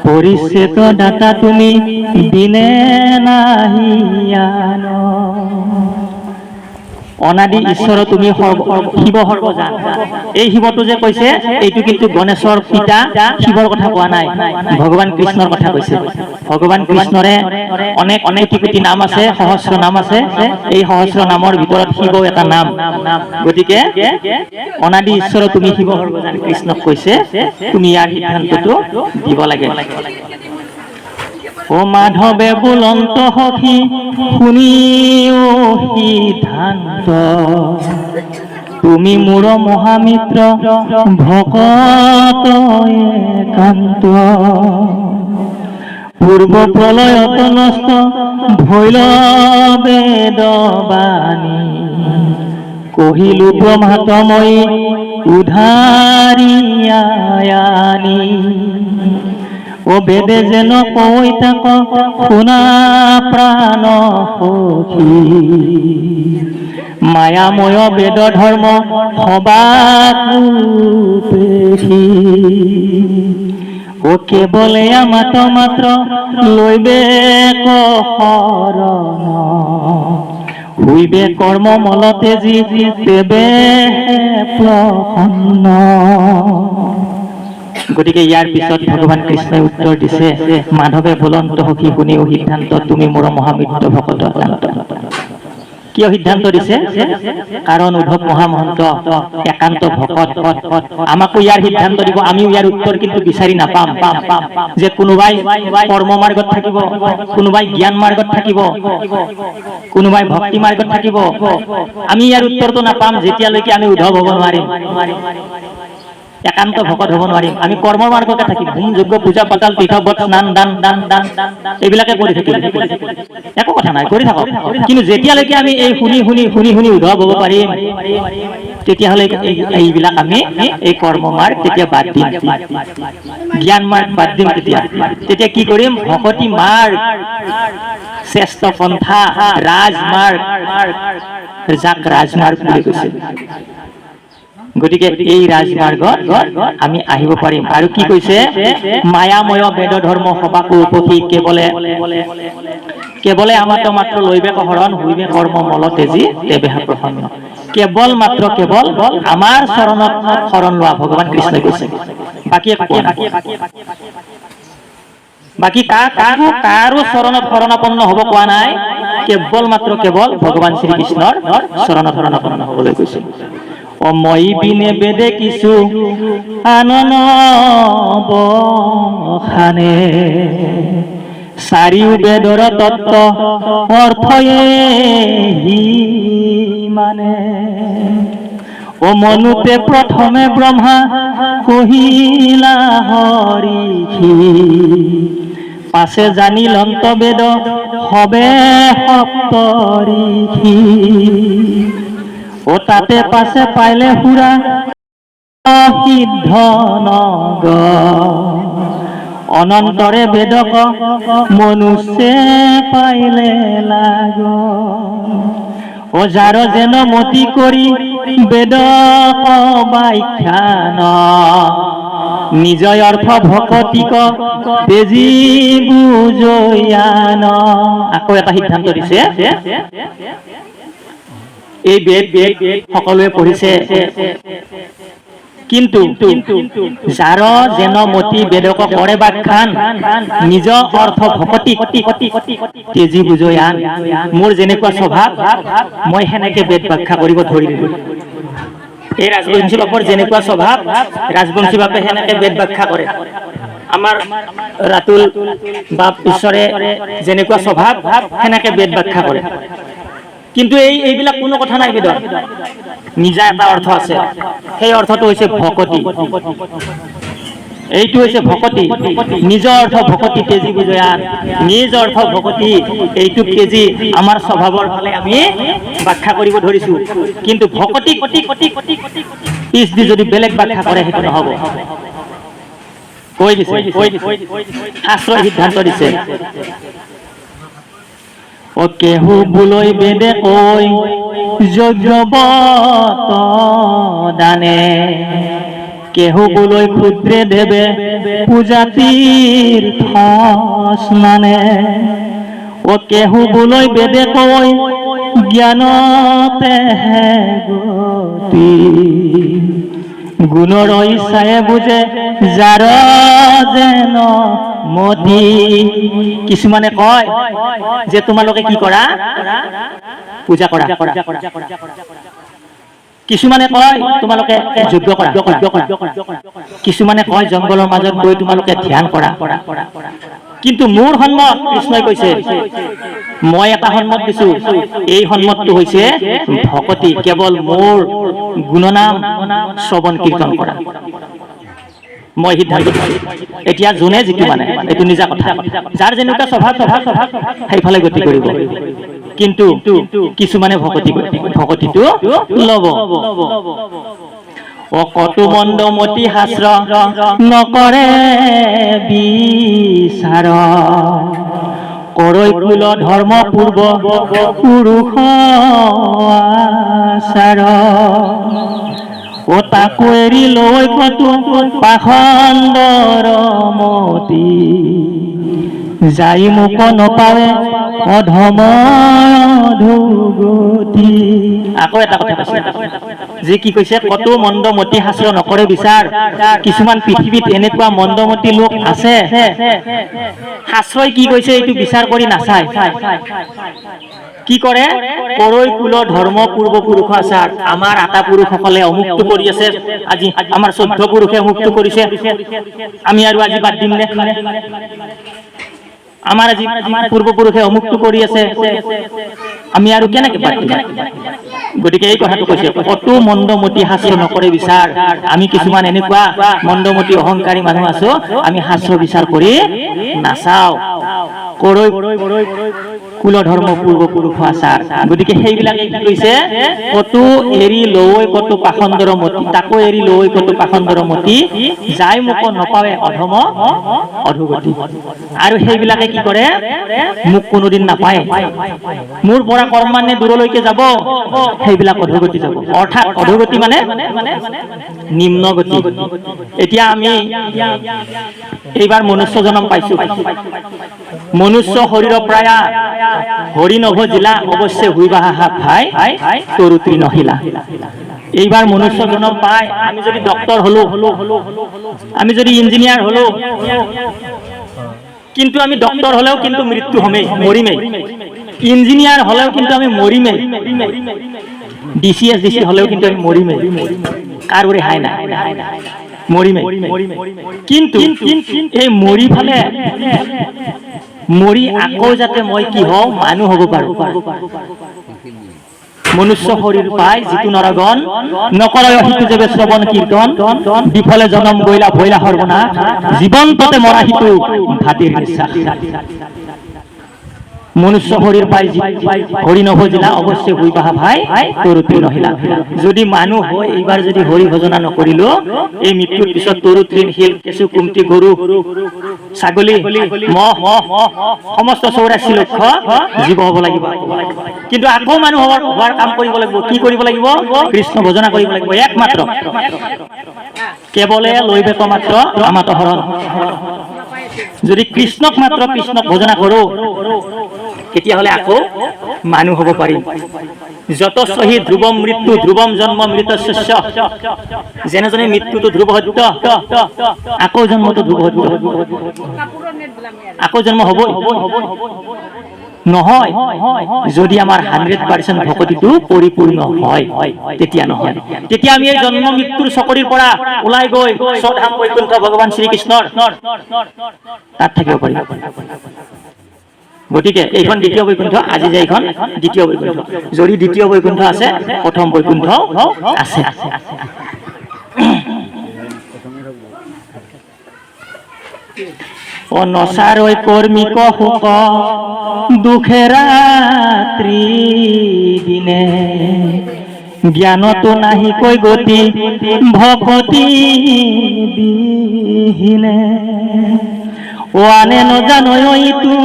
পৰিচ্ছেদ দাতা তুমি বিনে নাহিয়ান। অনাদি ঈশ্বৰ তুমি শিৱ সৰ্বজান। এই শিৱটো যে কৈছে এইটো কিন্তু গণেশৰ পিতা শিৱৰ কথা কোৱা নাই, ভগৱান কৃষ্ণৰ কথা কৈছে। ভগৱান কৃষ্ণৰে অনেক কোটি কোটি নাম আছে, সহস্ৰ নাম আছে। এই সহস্ৰ নামৰ ভিতৰত শিৱ এটা নাম। গতিকে অনাদি ঈশ্বৰ তুমি শিৱ সৰ্বজান কৃষ্ণক কৈছে, তুমি ইয়াৰ সিদ্ধান্তটো দিব লাগে। ও মাধৱে বুলন্ত সখী শুনিও সিদ্ধান্ত, তুমি মোৰ মহামিত্ৰ ভকত একান্ত। পূৰ্ব প্ৰলয়ত নষ্ট ভৈল বেদ বাণী, কহিলো ব্ৰহ্মাত্ময়ী উধাৰি আয়ানী। ও বেদে যেন কৈ তাক শুনা প্ৰাণ সখী, মায়াময় বেদ ধৰ্ম সবাকূপেখি। ও কেৱলে মাত মাত্ৰ লৈবে শৰণ, হুইবে কৰ্ম মল তেজি দেবে প্ৰসন্ন। গতিকে ইয়াৰ পিছত ভগৱান কৃষ্ণই উত্তৰ দিছে, মাধৱে বুলন্ত সখী শুনিও সিদ্ধান্ত, তুমি মোৰ মহামিত্ৰ ভকত একান্ত। কিয় সিদ্ধান্ত দিছে? কাৰণ উদ্ধৱ মহামহন্ত একান্ত ভকত। আমাকো ইয়াৰ সিদ্ধান্ত দিব, আমিও ইয়াৰ উত্তৰ কিন্তু বিচাৰি নাপাম। যে কোনোবাই কৰ্ম মাৰ্গত থাকিব, কোনোবাই জ্ঞান মাৰ্গত থাকিব, কোনোবাই ভক্তি মাৰ্গত থাকিব। আমি ইয়াৰ উত্তৰটো নাপাম যেতিয়ালৈকে আমি উদ্ধৱ হব নোৱাৰিম, একান্ত ভকত হব নোৱাৰিম। আমি কৰ্ম মাৰ্গতে থাকিম, হোম যজ্ঞ পূজা পাতাল তীৰ্থব্ৰত স্নান দান দান এইবিলাকে কৰি থাকিম, একো কথা নাই, কৰি থাকক। কিন্তু যেতিয়ালৈকে আমি এই শুনি শুনি শুনি শুনি উদ্ধৱ হব পাৰিম, তেতিয়াহ'লে এইবিলাক আমি এই কৰ্ম মাৰ্গ তেতিয়া বাদ দিম, জ্ঞান মাৰ্গ বাদ দিম। তেতিয়া কি কৰিম? ভকতি মাৰ্গ, শ্ৰেষ্ঠ পন্থা, ৰাজমাৰ্গ, যাক ৰাজমাৰ্গ বুলি কৈছে। গতিকে এই ৰাজমাৰ্গত আমি আহিব পাৰিম। আৰু কি কৈছে? মায়াময় বেদ ধৰ্ম সবাকো উপসী কেৱলে আমাত মাত্ৰ লৈবে হৰণ হইবে কৰ্ম মল তেজি তেবেহা প্ৰসন্ন। কেৱল মাত্ৰ কেৱল আমাৰ চৰণত শৰণ লোৱা, ভগৱান কৃষ্ণই কৈছে। বাকী একো কোৱা নাই। বাকী কাৰো চৰণত শৰণাপন্ন হ'ব কোৱা নাই। কেৱল মাত্ৰ কেৱল ভগৱান শ্ৰীকৃষ্ণৰ চৰণত শৰণাপন্ন হ'বলৈ কৈছে। মই বিনে বেদে কিছু আনন বখানে, চাৰিও বেদৰ তত্ত্ব অৰ্থয়ে হি মানে। মনুতে প্ৰথমে ব্ৰহ্মা কহিলা হৰিষি, পাছে জানিল অন্ত বেদ হবে সপ্তঋষি। তাতে পাছে পাইলে সুৰা সিদ্ধ নগ, অনন্তৰে বেদক মনুষ্যে পাইলে লাগ। যাৰ যেন মতি কৰি বেদক ব্যাখ্যান, নিজয় অৰ্থ ভকতিক তেজি বুজয়ান। আকৌ এটা সিদ্ধান্ত দিছে, এই বেদ সকলোৱে পঢ়িছে, কিন্তু যাৰ যেন মতি বেদক কৰে ব্যাখ্যান, নিজ অৰ্থ ভকতি তেজি বুজয়ান। মোৰ যেনেকুৱা স্বভাৱ মই সেনেকে বেদ ব্যাখ্যা কৰিব ধৰিলো। এই ৰাজবংশী বাপৰ যেনেকুৱা স্বভাৱ, ৰাজবংশী বাপে সেনেকে বেদ ব্যাখ্যা কৰে। আমাৰ ৰাতুল বাপ ঈশ্বৰে যেনেকুৱা স্বভাৱ সেনেকে বেদ ব্যাখ্যা কৰে। কিন্তু এইবিলাক কোনো কথা নাই। বেদৰ নিজা এটা অৰ্থ আছে, সেই অৰ্থটো হৈছে ভকতি। এইটো হৈছে ভকতি, নিজ অৰ্থ ভকতি তেজি বুজয়ান। নিজ অৰ্থ ভকতি এইটো তেজি আমাৰ স্বভাৱৰ ফালে আমি ব্যাখ্যা কৰিব ধৰিছো। কিন্তু ভকতি পিছ দি যদি বেলেগ ব্যাখ্যা কৰে সেইটো নহব। কৈ দিছে, শাস্ত্ৰই সিদ্ধান্ত দিছে। কেহু বোলৈ বেদে কৈ যজ্ঞবত দানে, কেহু বোলৈ ক্ষুদ্ৰে দেৱে পূজাতিৰ স্নানে। কেহু বোলৈ বেদে কৈ জ্ঞানতে গতি, গুণৰ ইচ্ছায়ে বুজে যাৰ যেন মতি। কিছুমানে কয় যে তোমালোকে কি কৰা? পূজা কৰা। কিছুমানে কয় তোমালোকে যজ্ঞ কৰা। কিছুমানে কয় জংঘলৰ মাজত গৈ তোমালোকে ধ্যান কৰা। কিন্তু মোৰ সন্মত কৃষ্ণই কৈছে, মই এটা সন্মত দিছো। এই সন্মতটো হৈছে ভকতি, কেৱল মোৰ গুণনাম শ্ৰৱণ কীৰ্তন কৰা। মই সিদ্ধান্ত এতিয়া যোনে যিটো মানে এইটো নিজা কথা, যাৰ যেনেকুৱা স্বভাৱ সেইফালে গতি কৰিব। কিন্তু কিছুমানে ভকতিটো লব। কটু মন্দমতি শাস্ত্ৰ নকৰে বিচাৰ, কৰৈ কুল ধৰ্ম পূৰ্ব পুৰুষ আচাৰ। তাকো এৰি লৈ কতো পাখণ্ডৰ মতি, যাই মোক নপাৱে অধম ধুগতি। আকৌ এটা কথা কৈছে, যে কি কৈছে? কতো মন্দমতি শাস্ত্ৰ নকৰে বিচাৰ। কিছুমান পৃথিৱীত এনেকুৱা মন্দমতি লোক আছে, শাস্ত্ৰই কি কৈছে এইটো বিচাৰ কৰি নাচায়। কি কৰে? কৰৈ কুল ধৰ্ম পূৰ্বপুৰুষ আচাৰ। আমাৰ আটা পুৰুষসকলে অমুকটো কৰি আছে, আজি আমাৰ 14 পুৰুষে অমুকটো কৰিছে, আমি আৰু আজি বাদ দিম নে? আমাৰ আজি পূৰ্বপুৰুষে অমুকটো কৰি আছে, আমি আৰু কেনেকে বাদ দিম? গতিকে এই কথাটো কৈছে, কতো মন্দমতি শাস্ত্ৰ নকৰে বিচাৰ। আমি কিছুমান এনেকুৱা মন্দমতি অহংকাৰী মানুহ আছো, আমি শাস্ত্ৰ বিচাৰ কৰি নাচাও। কৰৈ কুল ধৰ্ম পূৰ্বপুৰুষ আচাৰ। গতিকে সেইবিলাকে কি কৈছে, কতো এৰি লৈ কতো পাখণ্ডৰ মতি, তাকো এৰি লৈ কতো পাখণ্ডৰ মতি, যাই মোক নপাৱে অধম অধোগতি। আৰু সেইবিলাকে কি কৰে, মোক কোনোদিন নাপায়, মোৰ পৰা কৰ্মান্নে দূৰলৈকে যাব, সেইবিলাক অধোগতি যাব। অৰ্থাৎ অধোগতি মানে নিম্ন গতি। এতিয়া আমি এইবাৰ মনুষ্য জন্ম পাইছো, মনুষ্য শৰীৰৰ প্ৰায় হৰি নভ জিলা, অৱশ্যে হুই বাহা ভাই তৰুত্ৰী নহিলা। এইবাৰ মনুষ্য জন্ম পাই আমি যদি ডক্টৰ হলো, আমি যদি ইঞ্জিনিয়াৰ হলো, কিন্তু আমি ডক্টৰ হলেও কিন্তু মৃত্যু হমেই, মৰিমেই। ইঞ্জিনিয়াৰ হলেও কিন্তু আমি মৰিমেই, DCS DC হলেও কিন্তু আমি মৰিমেই, কাৰো ৰেহাই নাই, মৰিমেই। কিন্তু এই মৰি ফালে মৰি আকৌ যাতে মই কি হওঁ, মানুহ হ'ব পাৰো। মনুষ্য শৰীৰ পাই যিটো নৰগণ, নকৰে সিটো যে শ্ৰৱণ কীৰ্তন, বিফলে জনম গৈলা ভৈলা সৰ্বনাশ, জীৱন্ততে মৰা সিটো ভাতিৰ নিশ্বাস। মনুষ্য শৰীৰ পাই হৰি নভজিলা, অৱশ্যে হুই বাহা ভাই তৰুত্ৰী নহিলা। যদি মানুহ হয় এইবাৰ যদি হৰি ভজনা নকৰিলো, এই মৃত্যুৰ পিছত তৰুত্ৰীণ শিল, কেঁচু, কুমটি, গৰু, ছাগলী, মহ, সমস্ত 84 লক্ষ জীৱ হ'ব লাগিব। কিন্তু আকৌ মানুহ হোৱাৰ কাম কৰিব লাগিব। কি কৰিব লাগিব? কৃষ্ণ ভজনা কৰিব লাগিব একমাত্ৰ। কেৱলে লৈবেক মাত্ৰ আমাত হৰণ। যদি কৃষ্ণক মাত্ৰ কৃষ্ণক ভজনা কৰো, তেতিয়াহ'লে আকৌ মানুহ হ'ব পাৰিম। যত শ্বহীদ ধ্ৰুৱম মৃত্যু, ধ্ৰুৱম জন্ম মৃত শস্য। যেনেজনে মৃত্যুটো ধ্ৰুৱ সত্য, আকৌ জন্মটো ধ্ৰুৱ সত্য। আকৌ জন্ম হ'বই নহয়, যদি আমাৰ 100% ভকতিটো পৰিপূৰ্ণ হয়, তেতিয়া নহয়। তেতিয়া আমি এই জন্ম মৃত্যুৰ চকৰিৰ পৰা ওলাই গৈ স্বধাম বৈকুণ্ঠ ভগৱান শ্ৰীকৃষ্ণৰ তাত থাকিব পাৰিম। গতিকে এইখন দ্বিতীয় বৈকুণ্ঠ, আজি যে এইখন দ্বিতীয় বৈকুণ্ঠ। যদি দ্বিতীয় বৈকুণ্ঠ আছে, প্ৰথম বৈকুণ্ঠ আছে। অনসাৰৈ কৰ্মিক শোক দুখে ৰাত্ৰি দিনে, জ্ঞানতো নাহিকৈ গতি ভকতি বিহীনে। ও আনে নজানৈ ইটো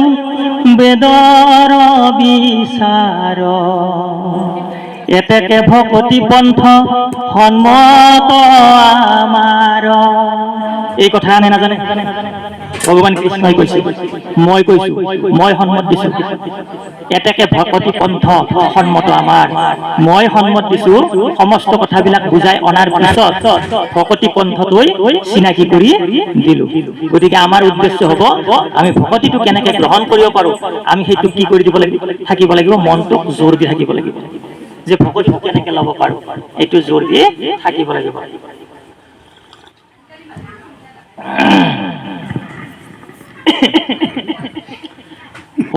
বেদৰ বিচাৰ, এতেকে ভকতি পন্থ সন্মত আমাৰ। এই কথা আনে নাজানে, ভগৱান কৃষ্ণই কৈছে, মই কৈছো, মই সন্মত দিছো। এতেকে ভকতি পন্থ সন্মত আমাৰ, মই সন্মত দিছো। সমস্ত কথাবিলাক বুজাই অনাৰ পিছত ভকতি পন্থটোই চিনাকি কৰি দিলো। গতিকে আমাৰ উদ্দেশ্য হ'ব, আমি ভকতিটো কেনেকে গ্ৰহণ কৰিব পাৰো, আমি সেইটো কি কৰি দিব লাগিব, থাকিব লাগিব, মনটোক জোৰ দি থাকিব লাগিব। যে ভকতিটো কেনেকে ল'ব পাৰো, এইটো জোৰ দি থাকিব লাগিব।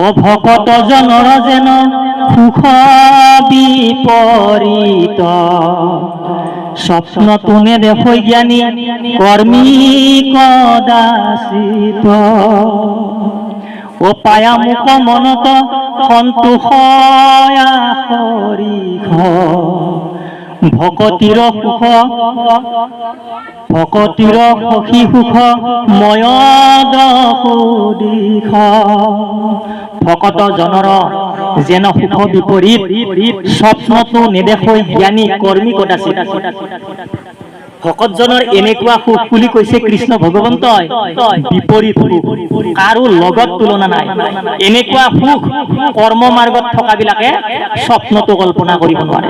ও ভকত জনৰ যেন সুখ বিপৰীত, স্বপ্ন তুনে দেখৈ জ্ঞানী কৰ্মী কদাচিত। ও পায়া মুখ মনত সন্তোষ হৰিষ, ভকতিৰ সুখ ভকতিৰ সখী সুখ ময়দ সুদিশ। ভকত জনৰ যেন সুখ বিপৰীত, স্বপ্নতো নেদেখৈ জ্ঞানী কৰ্মী কদাচিত। ভকতজনৰ এনেকুৱা সুখ বুলি কৈছে কৃষ্ণ ভগৱন্তই, বিপৰীত সুখ, কাৰো লগত তুলনা নাই। এনেকুৱা সুখ কৰ্ম মাৰ্গত থকা বিলাকে স্বপ্নতো কল্পনা কৰিব নোৱাৰে।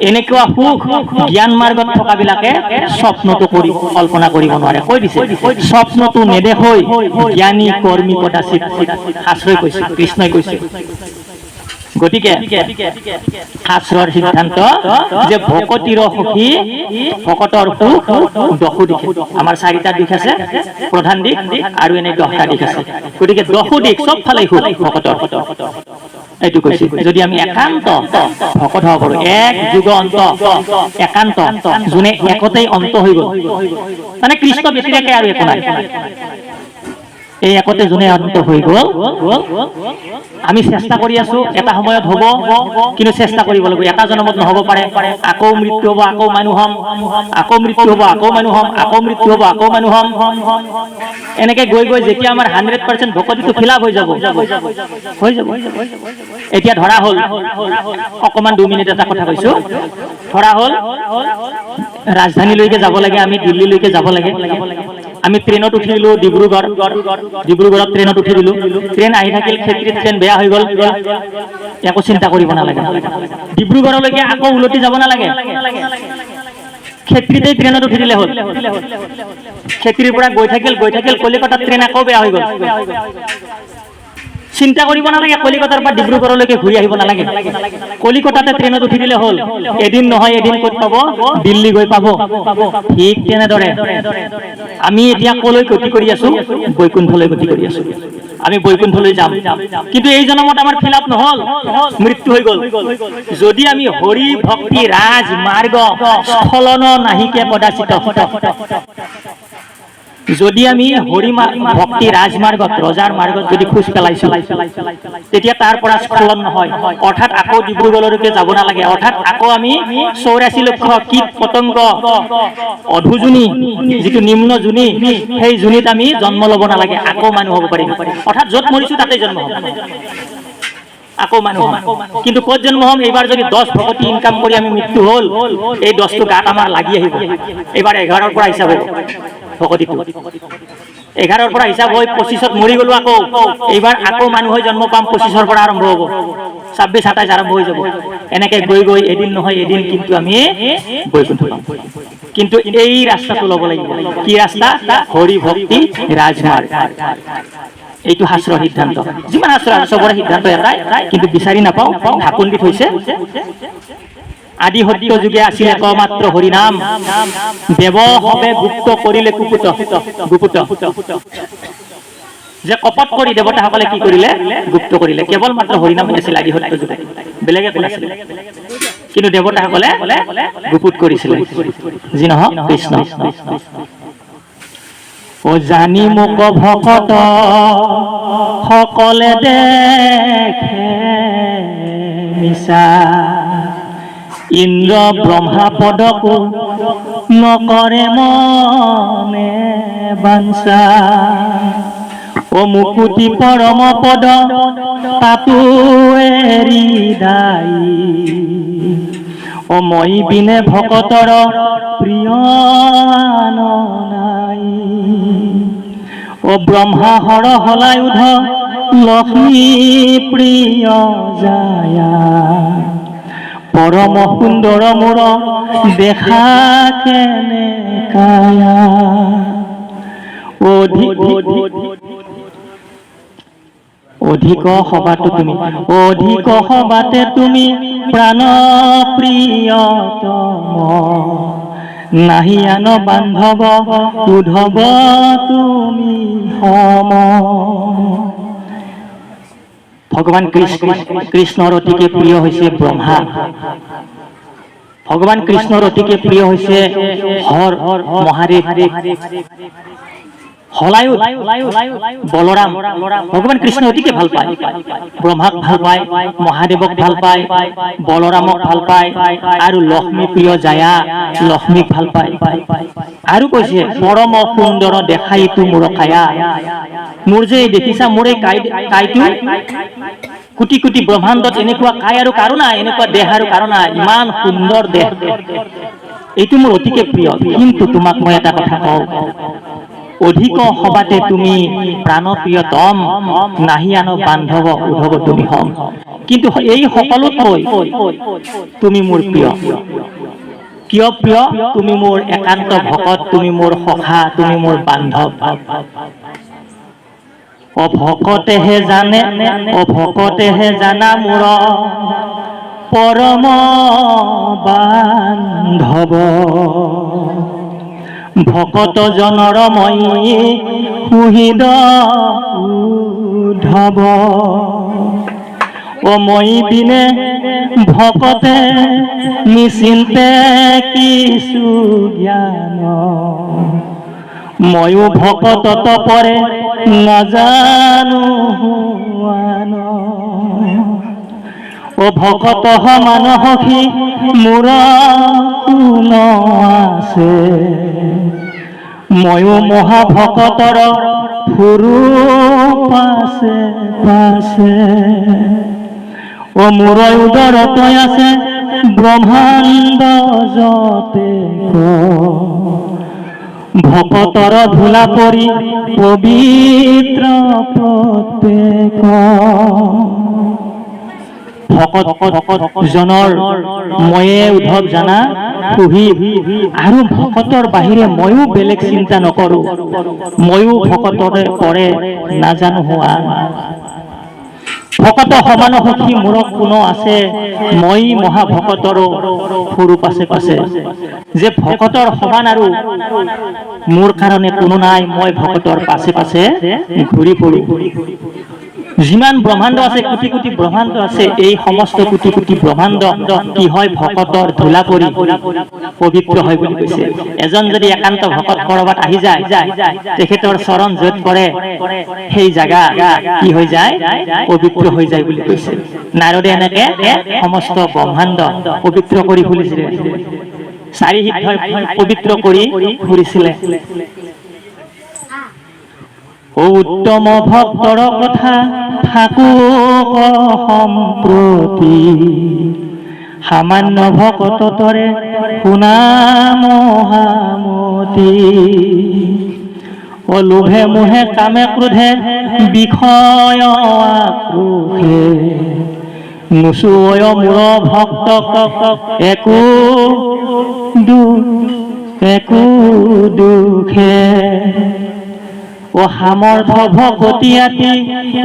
এনেকুৱা সুখ জ্ঞান মাৰ্গত থকা বিলাকে স্বপ্নতো কল্পনা কৰিব নোৱাৰে। কৈ দিছে, স্বপ্নতো নেদেখৈ জ্ঞানী কৰ্মী কদাচিত, শাস্ত্ৰই কৈছে, কৃষ্ণই কৈছে। গতিকে শাস্ত্ৰৰ সিদ্ধান্ত যে ভকতিৰ সখী, ভকতৰ সুখ দশো দিশ। আমাৰ 4টা দিশ আছে, প্ৰধান দিশ আৰু এনে 10টা দিশ আছে। গতিকে দশো দিশ, চব ফালে সুখ ভকতৰ, এইটো কৈছে। যদি আমি একান্ত ভকত হব পাৰো, এক যুগ অন্ত একান্ত, যোনে একতেই অন্ত হৈ গল, মানে কৃষ্ণ ব্যতিৰেকে আৰু একো নাই। এই একতে যোনে অন্ত হৈ গ'ল। আমি চেষ্টা কৰি আছো, এটা সময়ত হ'ব, কিন্তু চেষ্টা কৰিব লাগিব। এটা জন্মত নহ'ব পাৰে, আকৌ মৃত্যু হ'ব, আকৌ মানুহ হ'ম, আকৌ মৃত্যু হ'ব, আকৌ মানুহ হ'ম, আকৌ মৃত্যু হ'ব, আকৌ মানুহ হ'ম। এনেকে গৈ গৈ যেতিয়া আমাৰ 100% ভকতিটো ফিল আপ হৈ যাব। এতিয়া ধৰা হ'ল, অকমান 2 মিনিট এটা কথা কৈছো, ধৰা হ'ল ৰাজধানীলৈকে যাব লাগে, আমি দিল্লীলৈকে যাব লাগে। আমি ট্ৰেইনত উঠি দিলোঁ ডিব্ৰুগড়ত ট্ৰেইনত উঠি দিলোঁ। ট্ৰেইন আহি থাকিল, ক্ষেত্ৰীত ট্ৰেইন বেয়া হৈ গ'ল, একো চিন্তা কৰিব নালাগে। ডিব্ৰুগড়লৈকে আকৌ উলটি যাব নালাগে, ক্ষেত্ৰীতেই ট্ৰেইনত উঠি দিলে হ'ল। ক্ষেত্ৰীৰ পৰা গৈ থাকিল কলিকতাত ট্ৰেইন আকৌ বেয়া হৈ গ'ল। চিন্তা কৰিব নালাগে, কলিকতাৰ পৰা ডিব্ৰুগড়লৈকে ঘূৰি আহিব নালাগে, কলিকতাতে ট্ৰেইনত উঠি দিলে হ'ল। এদিন নহয় এদিন ক'ত পাব, দিল্লী গৈ পাব। ঠিক তেনেদৰে আমি এতিয়া কলৈ গতি কৰি আছো, বৈকুণ্ঠলৈ গতি কৰি আছো। আমি বৈকুণ্ঠলৈ যাম, কিন্তু এই জন্মত আমাৰ ফিল আপ নহ'ল, মৃত্যু হৈ গ'ল। যদি আমি হৰি ভক্তি ৰাজ মাৰ্গ স্খলন নাহিকে কদাচিত, যদি আমি হৰি ভক্তি ৰাজমাৰ্গত ৰজাৰ মাৰ্গত যদি খোজ পেলাইছো, তেতিয়া তাৰ পৰা স্খলন নহয়, অৰ্থাৎ আকৌ ডিব্ৰুগড়লৈকে যাব নালাগে। অৰ্থাৎ আকৌ আমি 84 লক্ষ কীট পতংগ অধুজনী, যিটো নিম্ন জুনি, সেই জুনিত আমি জন্ম ল'ব নালাগে, আকৌ মানুহ হ'ব পাৰিম। অৰ্থাৎ য'ত মৰিছো তাতে জন্ম হ'ব, আকৌ মানুহ হ'ম। কিন্তু ক'ত জন্ম হ'ম, এইবাৰ যদি 10 ভকতি ইনকাম কৰি আমি মৃত্যু হ'ল, এই 10টো গাত আমাৰ লাগি আহিব। এইবাৰ 11ৰ পৰা হিচাপ হ'ব ভকতিটো, 11ৰ পৰা হিচাপ হৈ 25ত মৰি গ'লো, আকৌ এইবাৰ আকৌ মানুহ হৈ জন্ম পাম, 25ৰ পৰা আৰম্ভ হ'ব, 26, 27 আৰম্ভ হৈ যাব। এনেকে গৈ গৈ এদিন নহয় এদিন কিন্তু আমি বৈকুণ্ঠ পাম। কিন্তু এই ৰাস্তাটো ল'ব লাগিব। কি ৰাস্তা? হৰি ভক্তি ৰাজমাৰ্গ। এইটো শাস্ত্ৰৰ সিদ্ধান্ত। যিমান শাস্ত্ৰ আছে চবৰে সিদ্ধান্ত এটাই, কিন্তু বিচাৰি নাপাওঁ, ঢাকোন দি থৈছে। আদি সত্য যুগে আছিল একমাত্ৰ হৰিনাম, দেৱ হবে গুপ্ত কৰিলে কুপুত। যে কপট কৰি দেৱতাসকলে কি কৰিলে, গুপ্ত কৰিলে। কেৱল মাত্ৰ হৰিনাম আছিল আদি সত্য যুগে, বেলেগ একো নাছিল। কিন্তু দেৱতাসকলে গুপুত কৰিছিলে। যি নহওক কৃষ্ণ। ও জানি মোক ভকত সকলে দেখে মিছা, ইন্দ্ৰ ব্ৰহ্মা পদকো নকৰে মনে বাঞ্ছা। ও মুকুতি পৰম পদ তাতো এৰি দায়ী, ও মই বিনে ভকতৰ প্ৰিয় নাই। ও ব্ৰহ্মা হৰ হলায়ুধ লক্ষ্মী প্ৰিয় জায়া, পৰম সুন্দৰ মোৰ দেখা কেনে কায়া। অধিক সবাতো তুমি, অধিক সবাতে তুমি প্ৰাণ প্ৰিয়তম, নাহি আন বান্ধৱ উদ্ধৱ তুমি সম। ভগৱান কৃষ্ণৰ অতিকে প্ৰিয় হৈছে ব্ৰহ্মা, ভগৱান কৃষ্ণৰ অতিকে প্ৰিয় হৈছে হৰ মহাদেৱ, হলায়ুধ বলৰাম। ভগৱান কৃষ্ণ অতিকে ভাল পায়, ব্ৰহ্মাক ভাল পায়, মহাদেৱক ভাল পায়, বলৰামক ভাল পায়, আৰু লক্ষ্মী প্ৰিয় জায়া লক্ষ্মীক ভাল পায়। আৰু কৈছে পৰম সুন্দৰ দেখাইতো মোৰ কায়া, মোৰ যে দেখিছা মোৰ এই কাইটো, কোটি কোটি ব্ৰহ্মাণ্ডত এনেকুৱা কাই আৰু কাৰো নাই, এনেকুৱা দেহ আৰু কাৰো নাই, ইমান সুন্দৰ দেহ, এইটো মোৰ অতিকে প্ৰিয়। কিন্তু তোমাক মই এটা কথা কওঁ, অধিক সবাতে তুমি প্ৰাণ প্ৰিয়তম, নাহি আন বান্ধৱ উদ্ধৱ তুমি হম। কিন্তু এই সকলোতকৈ তুমি মোৰ প্ৰিয়। কিয় প্ৰিয়? তুমি মোৰ একান্ত ভকত, তুমি মোৰ সখা, তুমি মোৰ বান্ধৱ। অভকতেহে জানে, অভকতেহে জানা মোৰ পৰম বান্ধৱ, ভকত জনৰ মই সুহৃদ উদ্ধৱ। ও মই বিনে ভকতে নিচিন্তে কিছু জ্ঞান, ময়ো ভকতত পৰে নাজানো হোৱান। ও ভকত সমান সখী মোৰ কোন আছে, ময়ো মহাভকতৰ ফুৰু পাছে পাছে। ও মোৰ উদৰত আছে ব্ৰহ্মাণ্ড যতে ভকতৰ ধূলা পৰি পবিত্ৰ প্ৰত্যেক। ভকতজনৰ ময়ে উদ্ধৱ জানা সুহি, আৰু ভকতৰ বাহিৰে ময়ো বেলেগ চিন্তা নকৰো, ময়ো ভকতৰে পৰে নাজানো হোৱা। ভকত সমান সখী মোৰ কোনো আছে, মই মহাভকতৰো সৰু পাছে পাছে। যে ভকতৰ সমান আৰু মোৰ কাৰণে কোনো নাই, মই ভকতৰ পাছে পাছে ঘূৰি ফুৰো। যিমান ব্ৰহ্মাণ্ড আছে, কোটি কোটি ব্ৰহ্মাণ্ড আছে, এই সমস্ত কোটি কোটি ব্ৰহ্মাণ্ড কি হয়? ভকতৰ ধূলা পৰি পবিত্ৰ হয় বুলি কৈছে। এজন যদি একান্ত ভকত কৰবাত আহি যায়, তেখেতৰ চৰণ য'ত পৰে সেই জাগা কি হৈ যায়? পবিত্ৰ হৈ যায় বুলি কৈছে। নাৰদে এনেকে সমস্ত ব্ৰহ্মাণ্ড পবিত্ৰ কৰি ফুৰিছিলে, চাৰি সিদ্ধই পবিত্ৰ কৰি ফুৰিছিলে। উত্তম ভক্তৰ কথা থাকুক সম্প্ৰতি, সামান্য ভকত তৰে শুনা মহামতি। ও লোভে মোহে কামে ক্ৰোধে বিষয় আক্ৰোশে, নুচুয় মোৰ ভক্তক একো দুখে। ও সামৰ্থ ভকতি আতি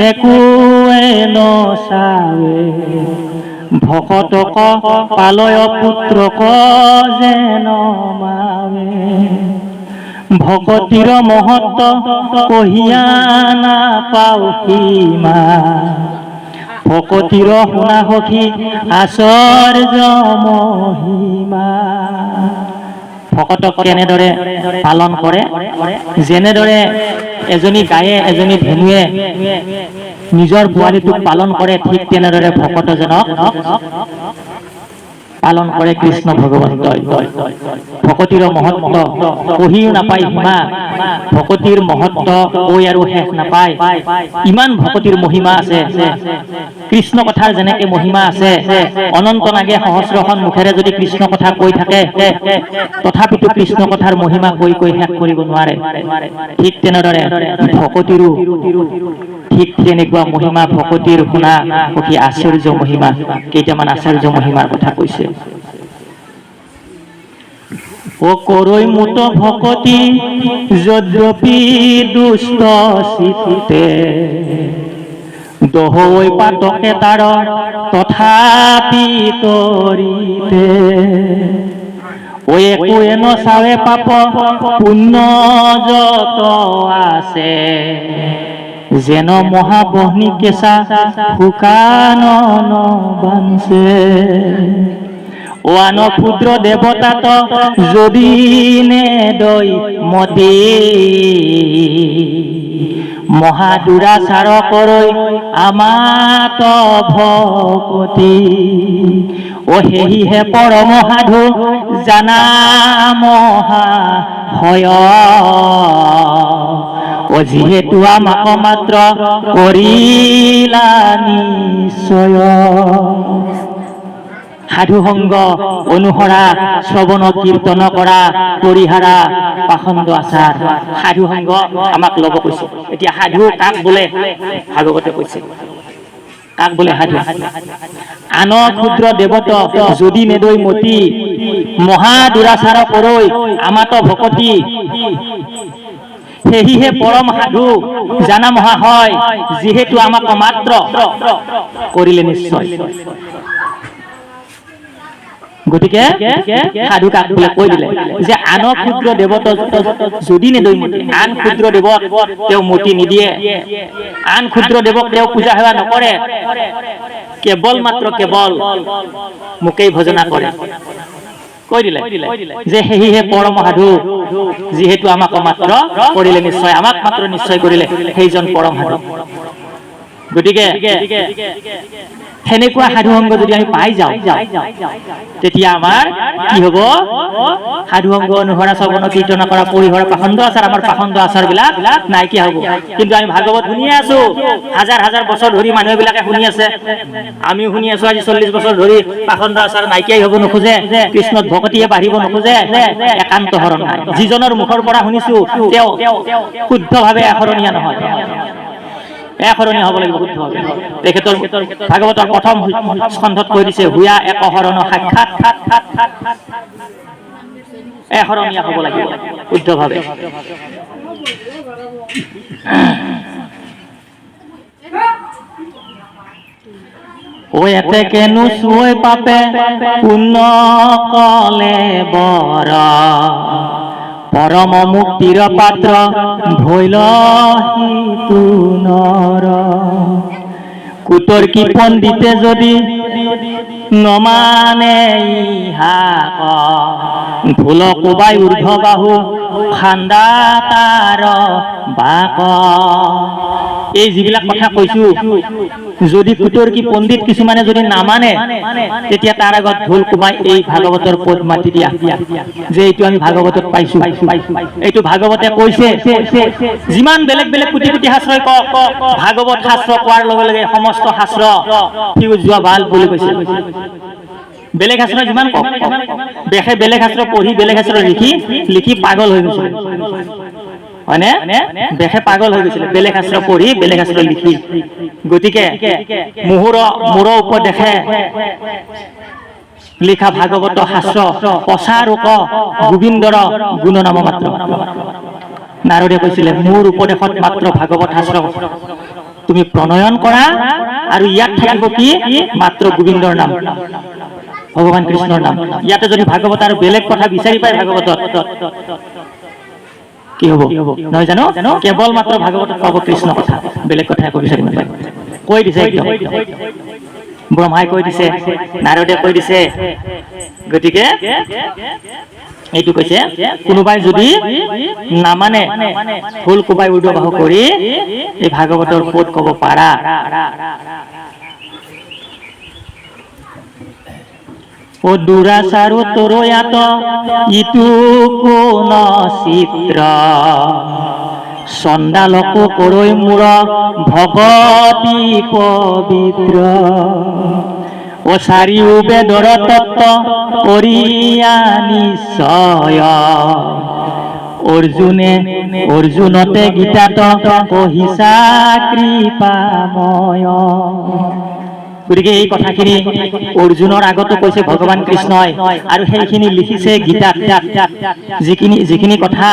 একোৱে নচাৱে, ভকতক পালয় পুত্ৰক যেন মাৱে। ভকতিৰ মহত্ব কহিয়া নাপাও সীমা, ভকতিৰ শুনা সখী আশ্চৰ্য মহিমা। ভকতক কেনেদৰে পালন কৰে? যেনেদৰে এজনী গায়ে এজনী ধেনুৱে নিজৰ পোৱালিটোক পালন কৰে, ঠিক তেনেদৰে ভকতজনক পালন কৰে কৃষ্ণ ভগৱন্তই। ভকতিৰ মহত্ব কহিও নাপায় সীমা, ভকতিৰ মহত্ব কৈ আৰু শেষ নাপায়। ইমান ভকতিৰ মহিমা আছে। কৃষ্ণ কথাৰ যেনেকে মহিমা আছে, অনন্ত নাগে সহস্ৰখন মুখেৰে যদি কৃষ্ণ কথা কৈ থাকে, তথাপিতো কৃষ্ণ কথাৰ মহিমা কৈ কৈ শেষ কৰিব নোৱাৰে। ঠিক তেনেদৰে ভকতিৰো ঠিক তেনেকুৱা মহিমা, ভকতিৰ শুনা সখী আশ্চৰ্য মহিমা। কেইটামান আশ্চৰ্য মহিমাৰ কথা কৈছে। ও কৰৈ মুত ভকতি যদ্যপি দুষ্ট চিত্তে, দহৈ পাতকে তাৰ তথাপি তৰিতে। ও একোৱে নচাৱে পাপ পুণ্য যত আছে, যেন মহাবহ্নি কেঁচা শুকান বাঞ্চে। ও আন ক্ষুদ্ৰ দেৱতাত যদি নেদৈ মতি, মহাদুৰাচাৰ কৰৈ আমাত ভকতি। ও সেহিহে পৰম সাধু জানা মহা হয়, ও যিহেতু আমাক মাত্ৰ কৰিলা নিশ্চয়। সাধু সংগ অনুসৰা, শ্ৰৱণ কীৰ্তন কৰা, পৰিহাৰা পাখণ্ড আচাৰ। সাধু সংগ আমাক ল'ব কৈছে। এতিয়া সাধু কাক বোলে? ভাগৱতে কৈছে কাক বোলে সাধু? আন ক্ষুদ্ৰ দেৱত যদি নেদৈ মতি, মহা দুৰাচাৰ কৰৈ আমাত ভকতি। সেহিহে পৰম সাধু জানা মহা হয়, যিহেতু আমাক মাত্ৰ কৰিলে নিশ্চয়। গতিকে সাধু কাক বোলে কৈ দিলে যে আন ক্ষুদ্ৰ দেৱত যদি নেদৈ মতি, আন ক্ষুদ্ৰ দেৱক তেওঁ মতি নিদিয়ে, আন ক্ষুদ্ৰ দেৱক তেওঁ পূজা সেৱা নকৰে, কেৱল মাত্ৰ কেৱল মোকেই ভজনা কৰে। কৈ দিলে যে সেয়েহে পৰম সাধু, যিহেতু আমাক মাত্ৰ কৰিলে নিশ্চয়, আমাক মাত্ৰ নিশ্চয় কৰিলে, সেইজন পৰম সাধু। গতিকে সেনেকুৱা সাধু সংগ যদি আমি পাই যাওঁ, তেতিয়া আমাৰ কি হ'ব? সাধু সংগ অনুসৰা শ্ৰৱণ কীৰ্তন কৰা পৰিহৰ পাখণ্ড আচাৰ, আমাৰ পাখণ্ড আচাৰ বিলাক নাইকিয়া হ'ব। কিন্তু আমি ভাগৱত শুনিয়ে আছো, হাজাৰ হাজাৰ বছৰ ধৰি মানুহবিলাকে শুনি আছে, আমিও শুনি আছো। আজি 40 বছৰ ধৰি পাখণ্ড আচাৰ নাইকিয়াই হ'ব নোখোজে, কৃষ্ণত ভকতিয়ে বাঢ়িব নোখোজে, একান্ত হৰণ নাই। যিজনৰ মুখৰ পৰা শুনিছো তেওঁ শুদ্ধভাৱে এশৰণীয়া নহয়, এশৰণীয় হ'ব লাগিব শুদ্ধভাৱে। তেখেতৰ ভাগৱতৰ প্ৰথম স্কন্ধত কৈ দিছে, হুয়া একশৰণ সাক্ষাৎ, এশৰণীয়া হ'ব লাগিব শুদ্ধভাৱে। ঐ এতে কেনো চুই পাপে পুণ্য কলে বৰ, পৰম মুক্তিৰ পাত্ৰ ভৈল হিতু নৰ। কুতৰ কি পণ্ডিতে যদি নমানে ইহাক, ভুল কোবাই ঊৰ্ধ্ব বাহু খান্দা তাৰ বাক। এই যিবিলাক কথা কৈছো, যদি কুতৰ কি পণ্ডিত কিছুমানে যদি নামানে, তেতিয়া তাৰ আগত ঢোল কোবাই এই ভাগৱতৰ পদ মাতি দিয়া যে এইটো আমি ভাগৱতত পাইছো, এইটো ভাগৱতে কৈছে। যিমান বেলেগ বেলেগ কোটি কোটি শাস্ত্ৰই কওক, ভাগৱত শাস্ত্ৰ কোৱাৰ লগে লগে সমস্ত শাস্ত্ৰ ফিউজ যোৱা ভাল বুলি কৈছে। বেলেগ শাস্ত্ৰ যিমান কওক, বেলেগ শাস্ত্ৰ পঢ়ি বেলেগ শাস্ত্ৰ লিখি পাগল হৈ গৈছে, হয়নে? বেশে পাগল হৈ গৈছিলে বেলেগ শাস্ত্ৰ পঢ়ি বেলেগ শাস্ত্ৰ লিখি। গতিকে মূৰৰ উপদেশে লিখা ভাগৱত শাস্ত্ৰ প্ৰচাৰক গোবিন্দৰ গুণনাম মাত্ৰ। নাৰদে কৈছিলে, মোৰ উপদেশত মাত্ৰ ভাগৱত শাস্ত্ৰ তুমি প্ৰণয়ন কৰা, আৰু ইয়াত থাকিব কি? মাত্ৰ গোবিন্দৰ নাম, ভগৱান কৃষ্ণৰ নাম। ইয়াতে যদি ভাগৱত আৰু বেলেগ কথা বিচাৰি পায় ভাগৱতত, কি হ'ব নহয় জানো? কেৱল মাত্ৰ ভাগৱতত পাব কৃষ্ণ কথা, বেলেগ কথা একো বিচাৰি নাপায়। কৈ দিছে একদম, ব্ৰহ্মাই কৈ দিছে, নাৰদে কৈ দিছে। গতিকে এইটো কৈছে, কোনোবাই যদি নামানে ফুল কোবাই ঊৰ্ধ্ব বাহু কৰি এই ভাগৱতৰ পদ ক'ব পাৰা। ও দুৰাচাৰো তৰয়াত ইটো কোন চিত্ৰ, চণ্ডালকো কৰৈ মূৰ ভগতি পবিত্ৰ। ও চাৰিও বেদৰ তত্ত্ব কৰিয়া নিশ্চয়, অৰ্জুনতে গীতাত কহিছা কৃপাময়। গতিকে এই কথাখিনি অৰ্জুনৰ আগতো কৈছে ভগৱান কৃষ্ণই, আৰু সেইখিনি লিখিছে গীতাত। যিখিনি কথা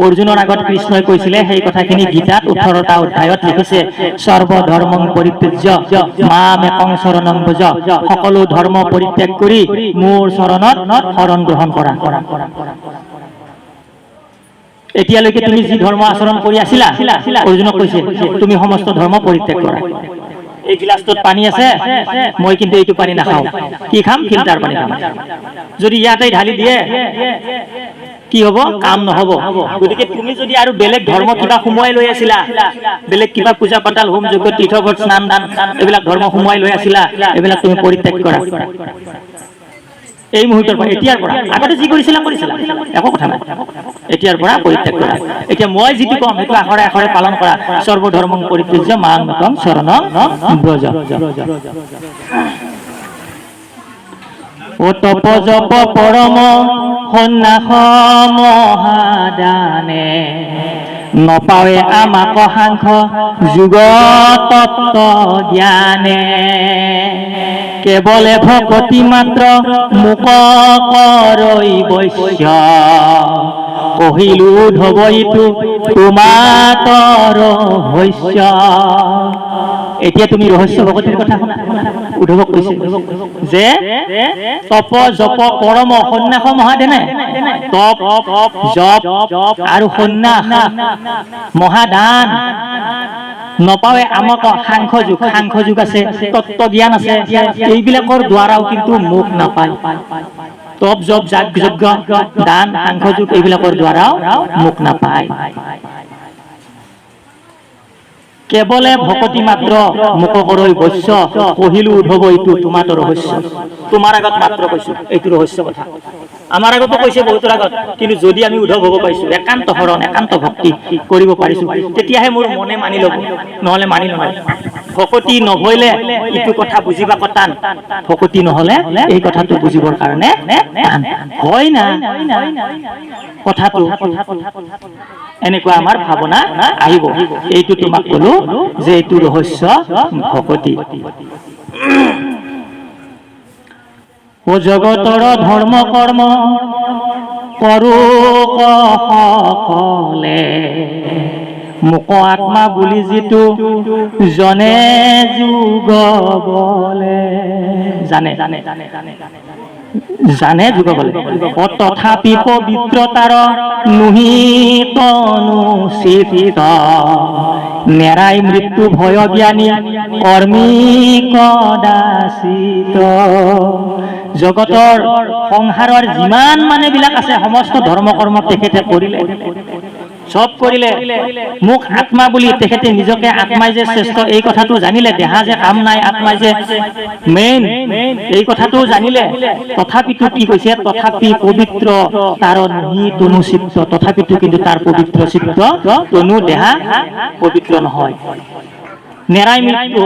অৰ্জুনৰ আগত কৃষ্ণই কৈছিলে, সেই কথাখিনি গীতাত 18টা অধ্যায়ত লিখিছে। সৰ্বধৰ্মং পৰিত্যজ্য মামেকং শৰণং ভজ, সকলো ধৰ্ম পৰিত্যাগ কৰি মোৰ চৰণত শৰণ গ্ৰহণ কৰা। এতিয়ালৈকে তুমি যি ধৰ্ম আচৰণ কৰি আছিলা, অৰ্জুনক কৈছে তুমি সমস্ত ধৰ্ম পৰিত্যাগ কৰা। এই গিলাচটোত পানী আছে, মই কিন্তু এইটো পানী নাখাওঁ। কি খাম? ফিল্টাৰ পানী খাম। যদি ইয়াতে ঢালি দিয়ে কি হ'ব? কাম নহ'ব। গতিকে তুমি যদি আৰু বেলেগ ধৰ্ম কিবা সোমোৱাই লৈ আছিলা, বেলেগ কিবা পূজা পাতাল হোম যজ্ঞ তীৰ্থভট স্নান দান এইবিলাক ধৰ্ম সোমোৱাই লৈ আছিলা, এইবিলাক তুমি পৰিত্যাগ কৰা এই মুহূৰ্তৰ পৰা, এতিয়াৰ পৰা। আগতে যি কৰিছিলা একো কথা নাই, এতিয়াৰ পৰা পৰিত্যাগ কৰা। এতিয়া মই যিটো কম সেইটো আখৰে আখৰে পালন কৰা। সৰ্বধৰ্মং পৰিত্যজ্য মামেকং শৰণং ব্ৰজ। ও তপ জপ পৰম সন্ন্যাস মহাদানে, নপাৱে আমাক সাংখ যোগ তত্ত্ব জ্ঞানে। কেৱলে ভকতি মাত্ৰ মোক কৰৈ বৈশ্য, কহিলো ধবইতো তোমাতৰ হৈশ্য। এতিয়া তুমি ৰহস্য ভকতিৰ কথা শুনা। উদ্ধৱক কৈছে যে তপ জপ পৰম সন্ন্যাস মহাদানে, তপ জপ আৰু সন্ন্যাস মহাদান, নপাৱে আমাক সাংখ্যযোগ আছে, তত্ত্বজ্ঞান আছে, এইবিলাকৰ দ্বাৰাও কিন্তু মোক নাপায়। তপ জপ যজ্ঞ দান সাংখ্যযোগ এইবিলাকৰ দ্বাৰাও মোক নাপায়। কেৱলে ভকতি মাত্ৰ মোক কৰৈ বৈশ্য, পহিলো উদ্ভৱ এইটো তোমাতো ৰহস্য। তোমাৰ আগত মাত্ৰ কৈছো এইটো ৰহস্য কথা, আমাৰ আগতো কৈছে বহুতৰ আগত, কিন্তু যদি আমি উদ্ভৱ হ'ব পাৰিছো, একান্ত হৰণ একান্ত ভক্তি কৰিব পাৰিছো, তেতিয়াহে মোৰ মনে মানি ল'ব, নহ'লে মানি নলয়। ভকতি নহ'লে ইটো কথা বুজিবা টান, ভকতি নহ'লে এই কথাটো বুজিবৰ কাৰণে টান হয় না কথাটো। এনেকুৱা আমাৰ ভাৱনা আহিব। এইটো তোমাক ক'লো যে এইটো ৰহস্য ভকতি। ও জগতৰ ধৰ্ম কৰ্ম কৰো সকলে, মোক আত্মা বুলি যিটো জনে যুগ বলে, জানে যুগ বলে, তথাপি পবিত্ৰতাৰ নুহিত অনুচিত, নেৰাই মৃত্যু ভয় জ্ঞানী কৰ্মী কদাচিত। জগতৰ সংসাৰৰ যিমান বিলাক আছে সমস্ত ধৰ্ম কৰ্ম তেখেতে কৰিলে, চব কৰিলে, মোক আত্মা বুলি তেখেতে নিজকে আত্মাই যে শ্ৰেষ্ঠ এই কথাটো জানিলে, দেহা যে কাম নাই, আত্মাই যে মেইন এই কথাটো জানিলে। তথাপিতো কি কৈছে, তথাপি পবিত্ৰ তাৰ নিহিত অনুচিত্ত, তথাপিতো কিন্তু তাৰ পবিত্ৰ চিত্ত তনু দেহা পবিত্ৰ নহয়। নেৰাই মৃত্যু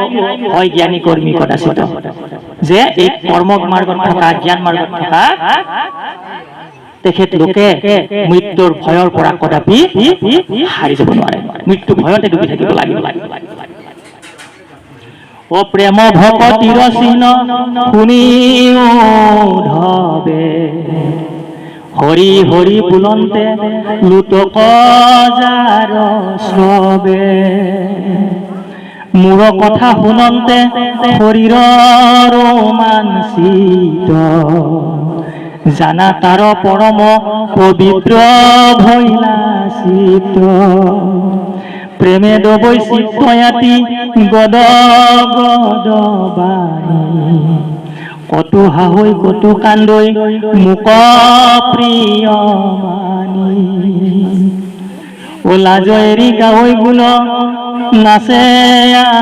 হয় জ্ঞানী কৰ্মী কদাচিত, যে এই কৰ্ম মাৰ্গত থকা জ্ঞান মাৰ্গত থকা তেখেত লোকে মৃত্যুৰ ভয়ৰ পৰা কদাপি হাৰি যাব নোৱাৰে, মৃত্যু ভয়তে ডুবি থাকিব লাগিব। ও প্ৰেম ভকতিৰ চিহ্ন শুনি উদ্ধৱে, হৰি হৰি বুলন্তে লুটক যাৰ শ্ৰৱে, মোৰ কথা শুনন্তে শৰীৰৰ ৰোমাঞ্চিত, জানা তাৰ পৰম পবিত্ৰ ভৈলাচিত, প্ৰেমে দবৈ চিত্তয়াতি গদ গদ বাণী, কতো হাহৈ কতো কান্দৈ মোক প্ৰিয় মানি, ও লাজ এৰি গাৱৈ গুণ নাচে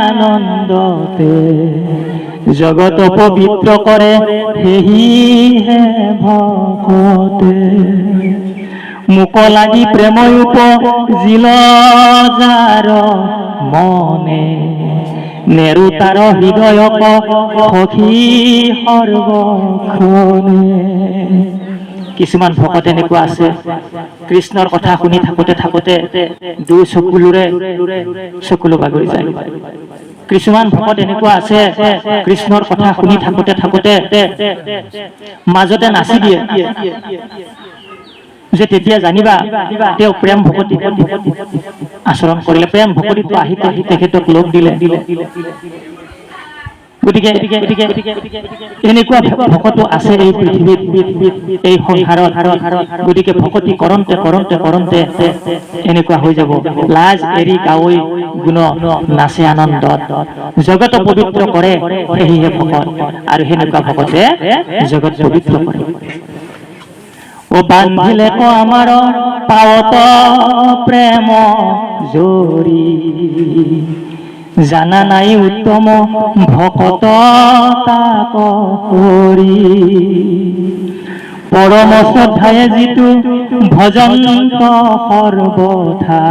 আনন্দতে, জগত পবিত্ৰ কৰে সেহিহে ভকতে, মোক লাগি প্ৰেময় উপজিল যাৰ মনে, নেৰু তাৰ হৃদয়ক সখী সৰ্বক্ষণে। কিছুমান ভকত এনেকুৱা আছে, কৃষ্ণৰ কথা শুনি থাকোতে দুই চকুলো বাগৰি যায়। কিছুমান ভকত এনেকুৱা আছে, কৃষ্ণৰ কথা শুনি থাকোতে মাজতে নাচি দিয়ে, যে তেতিয়া জানিবা তেওঁ প্ৰেম ভকতি আচৰণ কৰিলে, প্ৰেম ভকতিটো আহি তেখেতক লগ দিলে। গতিকে এনেকুৱা ভকতো আছে এই পৃথিৱীত, এই সংসাৰত। গতিকে ভকতি কৰোঁতে এনেকুৱা হৈ যাব, লাজ এৰি গাৱৈ গুণ নাচে আনন্দত, জগত পবিত্ৰ কৰে সেয়েহে ভকত, আৰু সেনেকুৱা ভকতে জগত পবিত্ৰ কৰে। ও বান্ধিলে আমাৰ পাৱত প্ৰেম জৰি, জানা নাই উত্তম ভকত তাক কৰি, পৰম শ্ৰদ্ধায়ে যিটো ভজন্ত সৰ্বথা,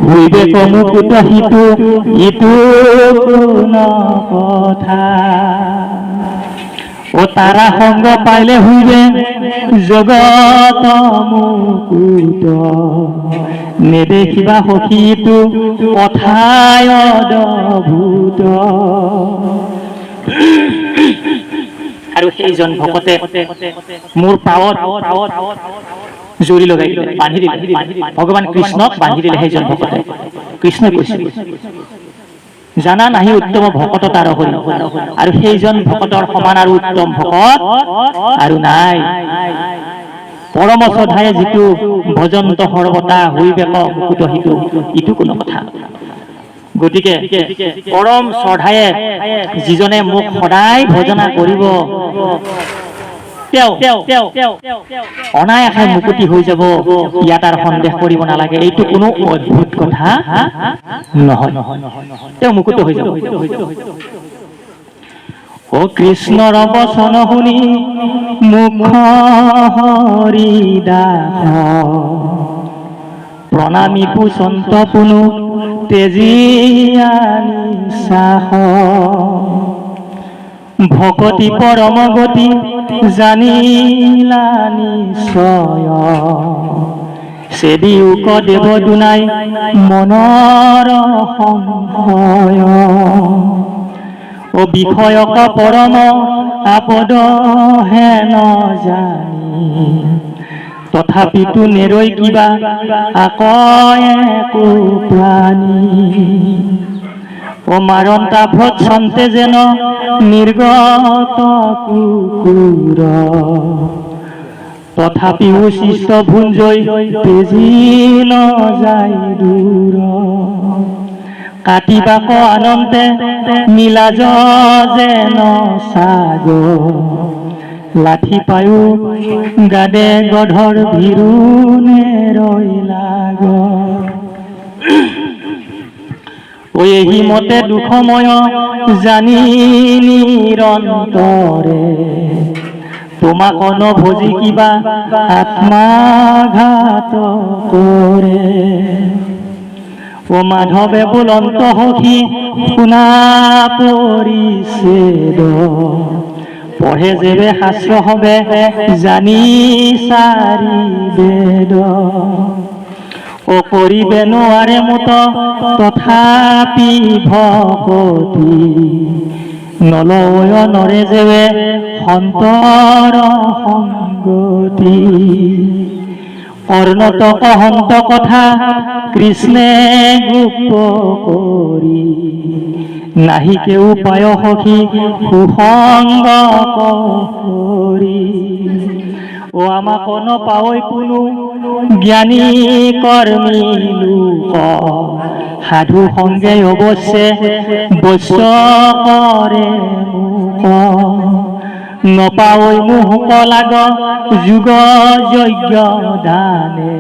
হইবে মুকুট হিতু ইটো কোন কথা, ও তাৰা সঙ্গ পাইলে হইবে জগত মুকুট, নেদেখিবা সখীটো কথায় অদ্ভুত। আৰু সেইজন ভকতে মোৰ পাৱত জৰি লগাই দিলে, বান্ধি দিলে, ভগৱান কৃষ্ণক বান্ধি দিলে সেইজন ভকতে। কৃষ্ণই কৈছে, জানা নাহি উত্তম ভকত তাৰ হৰি, আৰু সেইজন ভকতৰ সমান আৰু উত্তম ভকত আৰু নাই। পৰম শ্ৰদ্ধায়ে যিটো ভজন্ত সৰ্বতা হইবে মুকুট হিতু, ইটো কোনো কথা। গতিকে পৰম শ্ৰদ্ধায়ে যিজনে মোক সদায় ভজনা কৰিব তেওঁ অনায়াসে মুকুতি হৈ যাব, ইয়াত আৰু সন্দেহ কৰিব নালাগে। এইটো কোনো অদ্ভুত কথা নহয়, তেওঁ মুকুত হৈ যাব। ও কৃষ্ণৰ বচন শুনি মুখ হৰিদাস প্ৰণামী পুচন্ত পুনু তেজীয়া নিচাহ ভকতি পৰম গতি জানিলা নিশ্চয় সেদিউক দেৱ দুনাই মনৰ সংশয় ও বিষয়ক পৰম আপদ হে নজানি তথাপিতো নেৰৈ কিবা আকয়ে প্ৰাণী ও মাৰন্তা ভৎসন্তে যেন নিৰ্গত কুকুৰ তথাপিও শিষ্ট ভুঞ্জৈ তেজি নযায় দূৰ কাটিবাক আনন্তে নীলাজ যেন সাগ লাঠি পায়ো গাদে গধৰ ভিৰু নেৰৈ লাগ ঐ এহি মতে দুখময় জানি নিৰন্তৰে তোমাক নভজি কিবা আত্মাঘাত কৰে ও মাধৱে বুলন্ত সখী শুনা পৰিছেদ পঢ়ে যেবে শাস্ত্ৰ হবে জানি চাৰি বেদ ও কৰিবে নোৱাৰে মত তথাপি ভকতি নলয় নৰে যেবে সন্তৰ সংগতি অৰ্ণতক হন্ত কথা কৃষ্ণে গোপ কৰি নাহিকে উপায় সখী সুসংগ কৰি ও আমাক নপাৱই কোনো জ্ঞানী কৰ্মী লোক সাধু সংগে অৱশ্যে বৈশ্য কৰে মোক নপাৱই মোহক লাগ যোগ যজ্ঞ দানে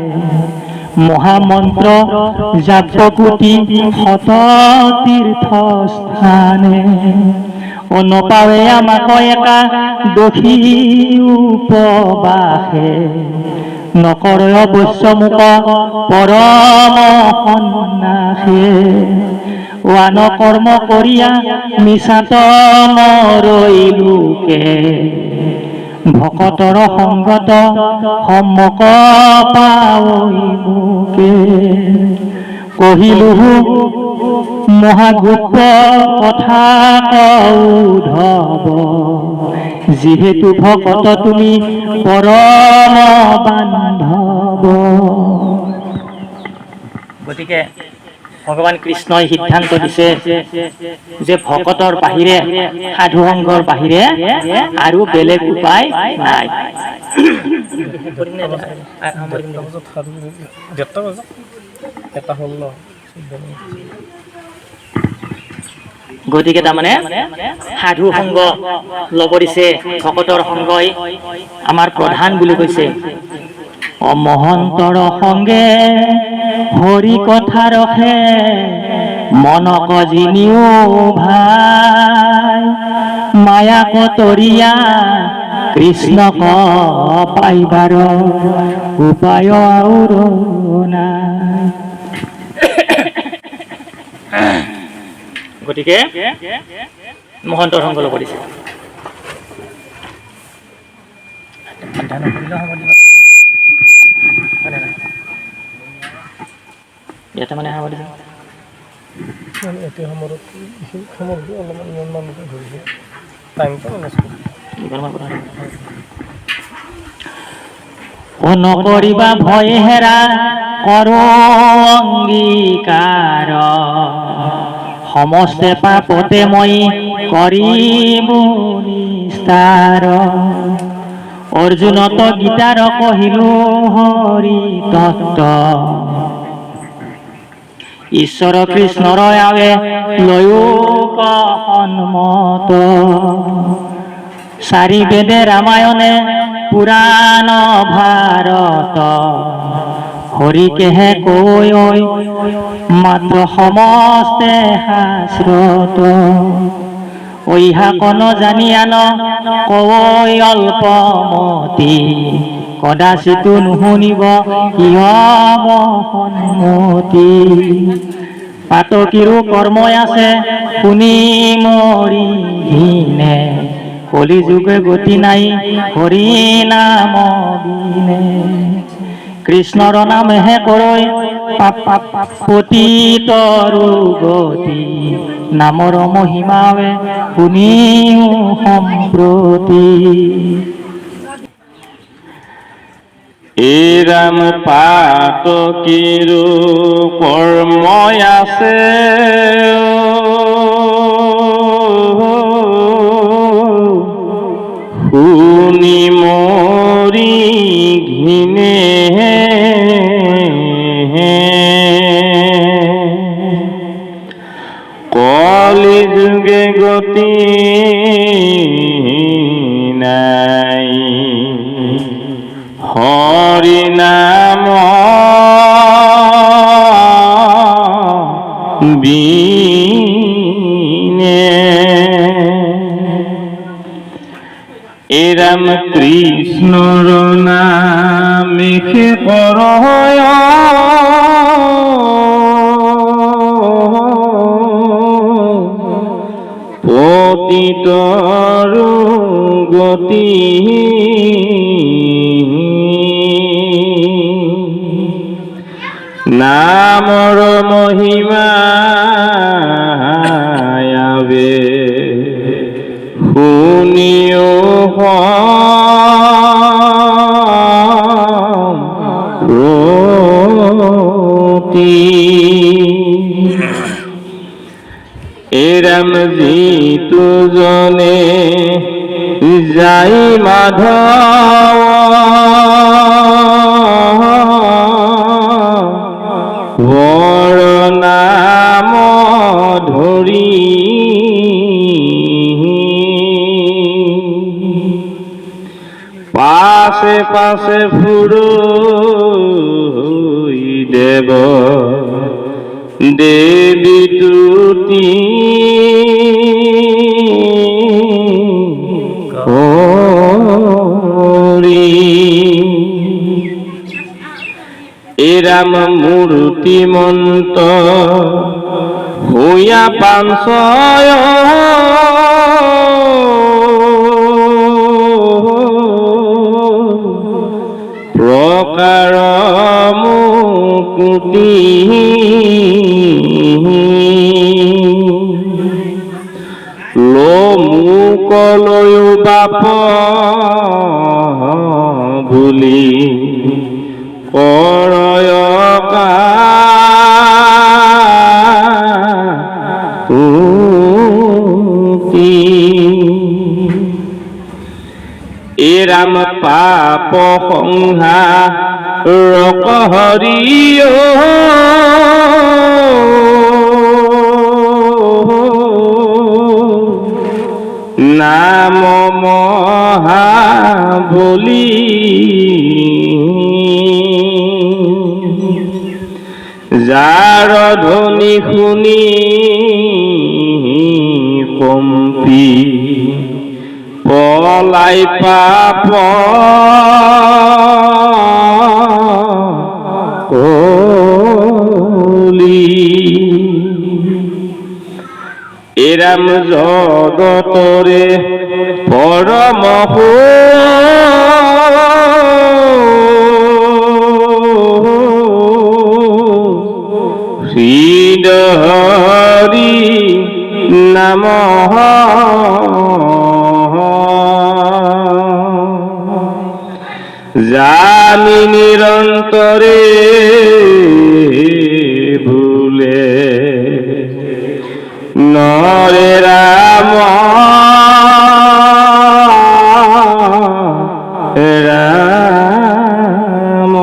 মহামন্ত্ৰ জাপকুটি শত তীৰ্থ স্থানে ও নপাৱে আমাক একা দোষী উপবাসে নকৰে অৱশ্য মোক পৰম সন্নাসে ও আন কৰ্ম কৰিয়া মিছাত নৰৈ লোকে ভকতৰ সংগত সম্মক পাৱৈ মোকে কহিলো মহাগুপ্ত কথা কৌধৱ যিহেতু ভকত তুমি পৰম বান্ধৱ গতিকে ভগৱান কৃষ্ণই সিদ্ধান্ত দিছে যে ভকতৰ বাহিৰে সাধু সংগৰ বাহিৰে আৰু বেলেগ উপায় নাই গতিকে তাৰমানে সাধু সংগ ল'ব দিছে ভকতৰ সংগই আমাৰ প্ৰধান বুলি কৈছে মহন্তৰ সংগে হৰি কথা ৰখে মনক জিনিও ভাই মায়া কতৰিয়া কৃষ্ণক পাইবাৰ উপায় আৰু নাই গতিকে মহন্তৰ সংগ ল'ব দিছে ইয়াতে মানে হ'ব দিছে ও নকৰিবা ভয় হেৰা কৰো অংগীকাৰ সমস্তে পাপতে মই কৰিম নিস্তাৰ অৰ্জুনত গীতাৰ কহিলো হৰি তত্ত্ব ঈশ্বৰ কৃষ্ণৰ আগে লয়োক সন্মত চাৰি বেদে ৰামায়ণে পুৰাণ ভাৰত হৰিকেহে কৈ মাত্ৰ সমস্তে শাস্ত্ৰত ঐহা কন জানি আন কৈ অল্পমতি কদাচিতো নুশুনিব ইহ সন্মতি পাতকীৰো কৰ্মই আছে শুনি মৰি ঘিনে কলিযুগে গতি নাই হৰি নাম বিনে কৃষ্ণৰ নামেহে কৰৈ পতিতৰো গতি নামৰ মহিমাৱে শুনিও সম্প্ৰতি এই ৰাম পাতকীৰো কৰ্মই আছে শুনি মৰি ঘিনে কলিযুগে গতি নাই হৰি নাম বিনে এই ৰাম কৃষ্ণৰ নামে কৰয় পতিতৰো গতি নামৰ মহিমায়াবে শুনিও সম্প্ৰতি এৰাম যিটো জনে যাই মাধৱ বৰ নাম ধৰি পাছে পাছে ফুৰৈ দেৱ দেৱী তুতি এৰাম মূৰ্তিমন্ত হৈয়া পাঞ্চয় প্ৰকাৰ মুকুতি লোমুকলৈও বাপ বুলি কৰয় কাকুতি এই ৰাম পাপ সংহাৰ হৰিয় নাম মহাবলী যাৰ ধ্বনি শুনি কম্পি পলাই পাপ কলি এৰাম জগতৰে পৰম শ্ৰীহৰি নাম জানি নিৰন্তৰে ভুলে নৰে ৰাম ৰাম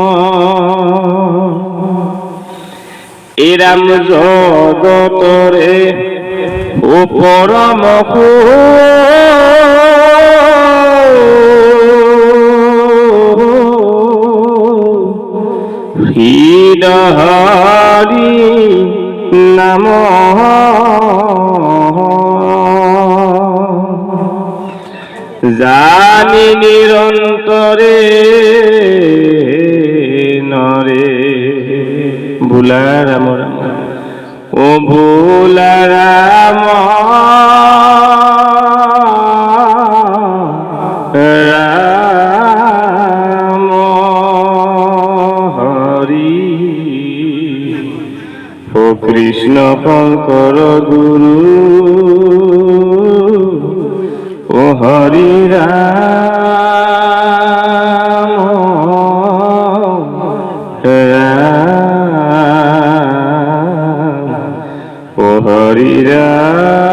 শ্রীরাম জগতরে ও পরম হরি নাম জানি নিরন্তরে নরে ভোলা রাম রাম ও ভোলা রাম রাম হরি ও কৃষ্ণ শঙ্কর গুরু ও হরি রাম রাম ও হরি রাম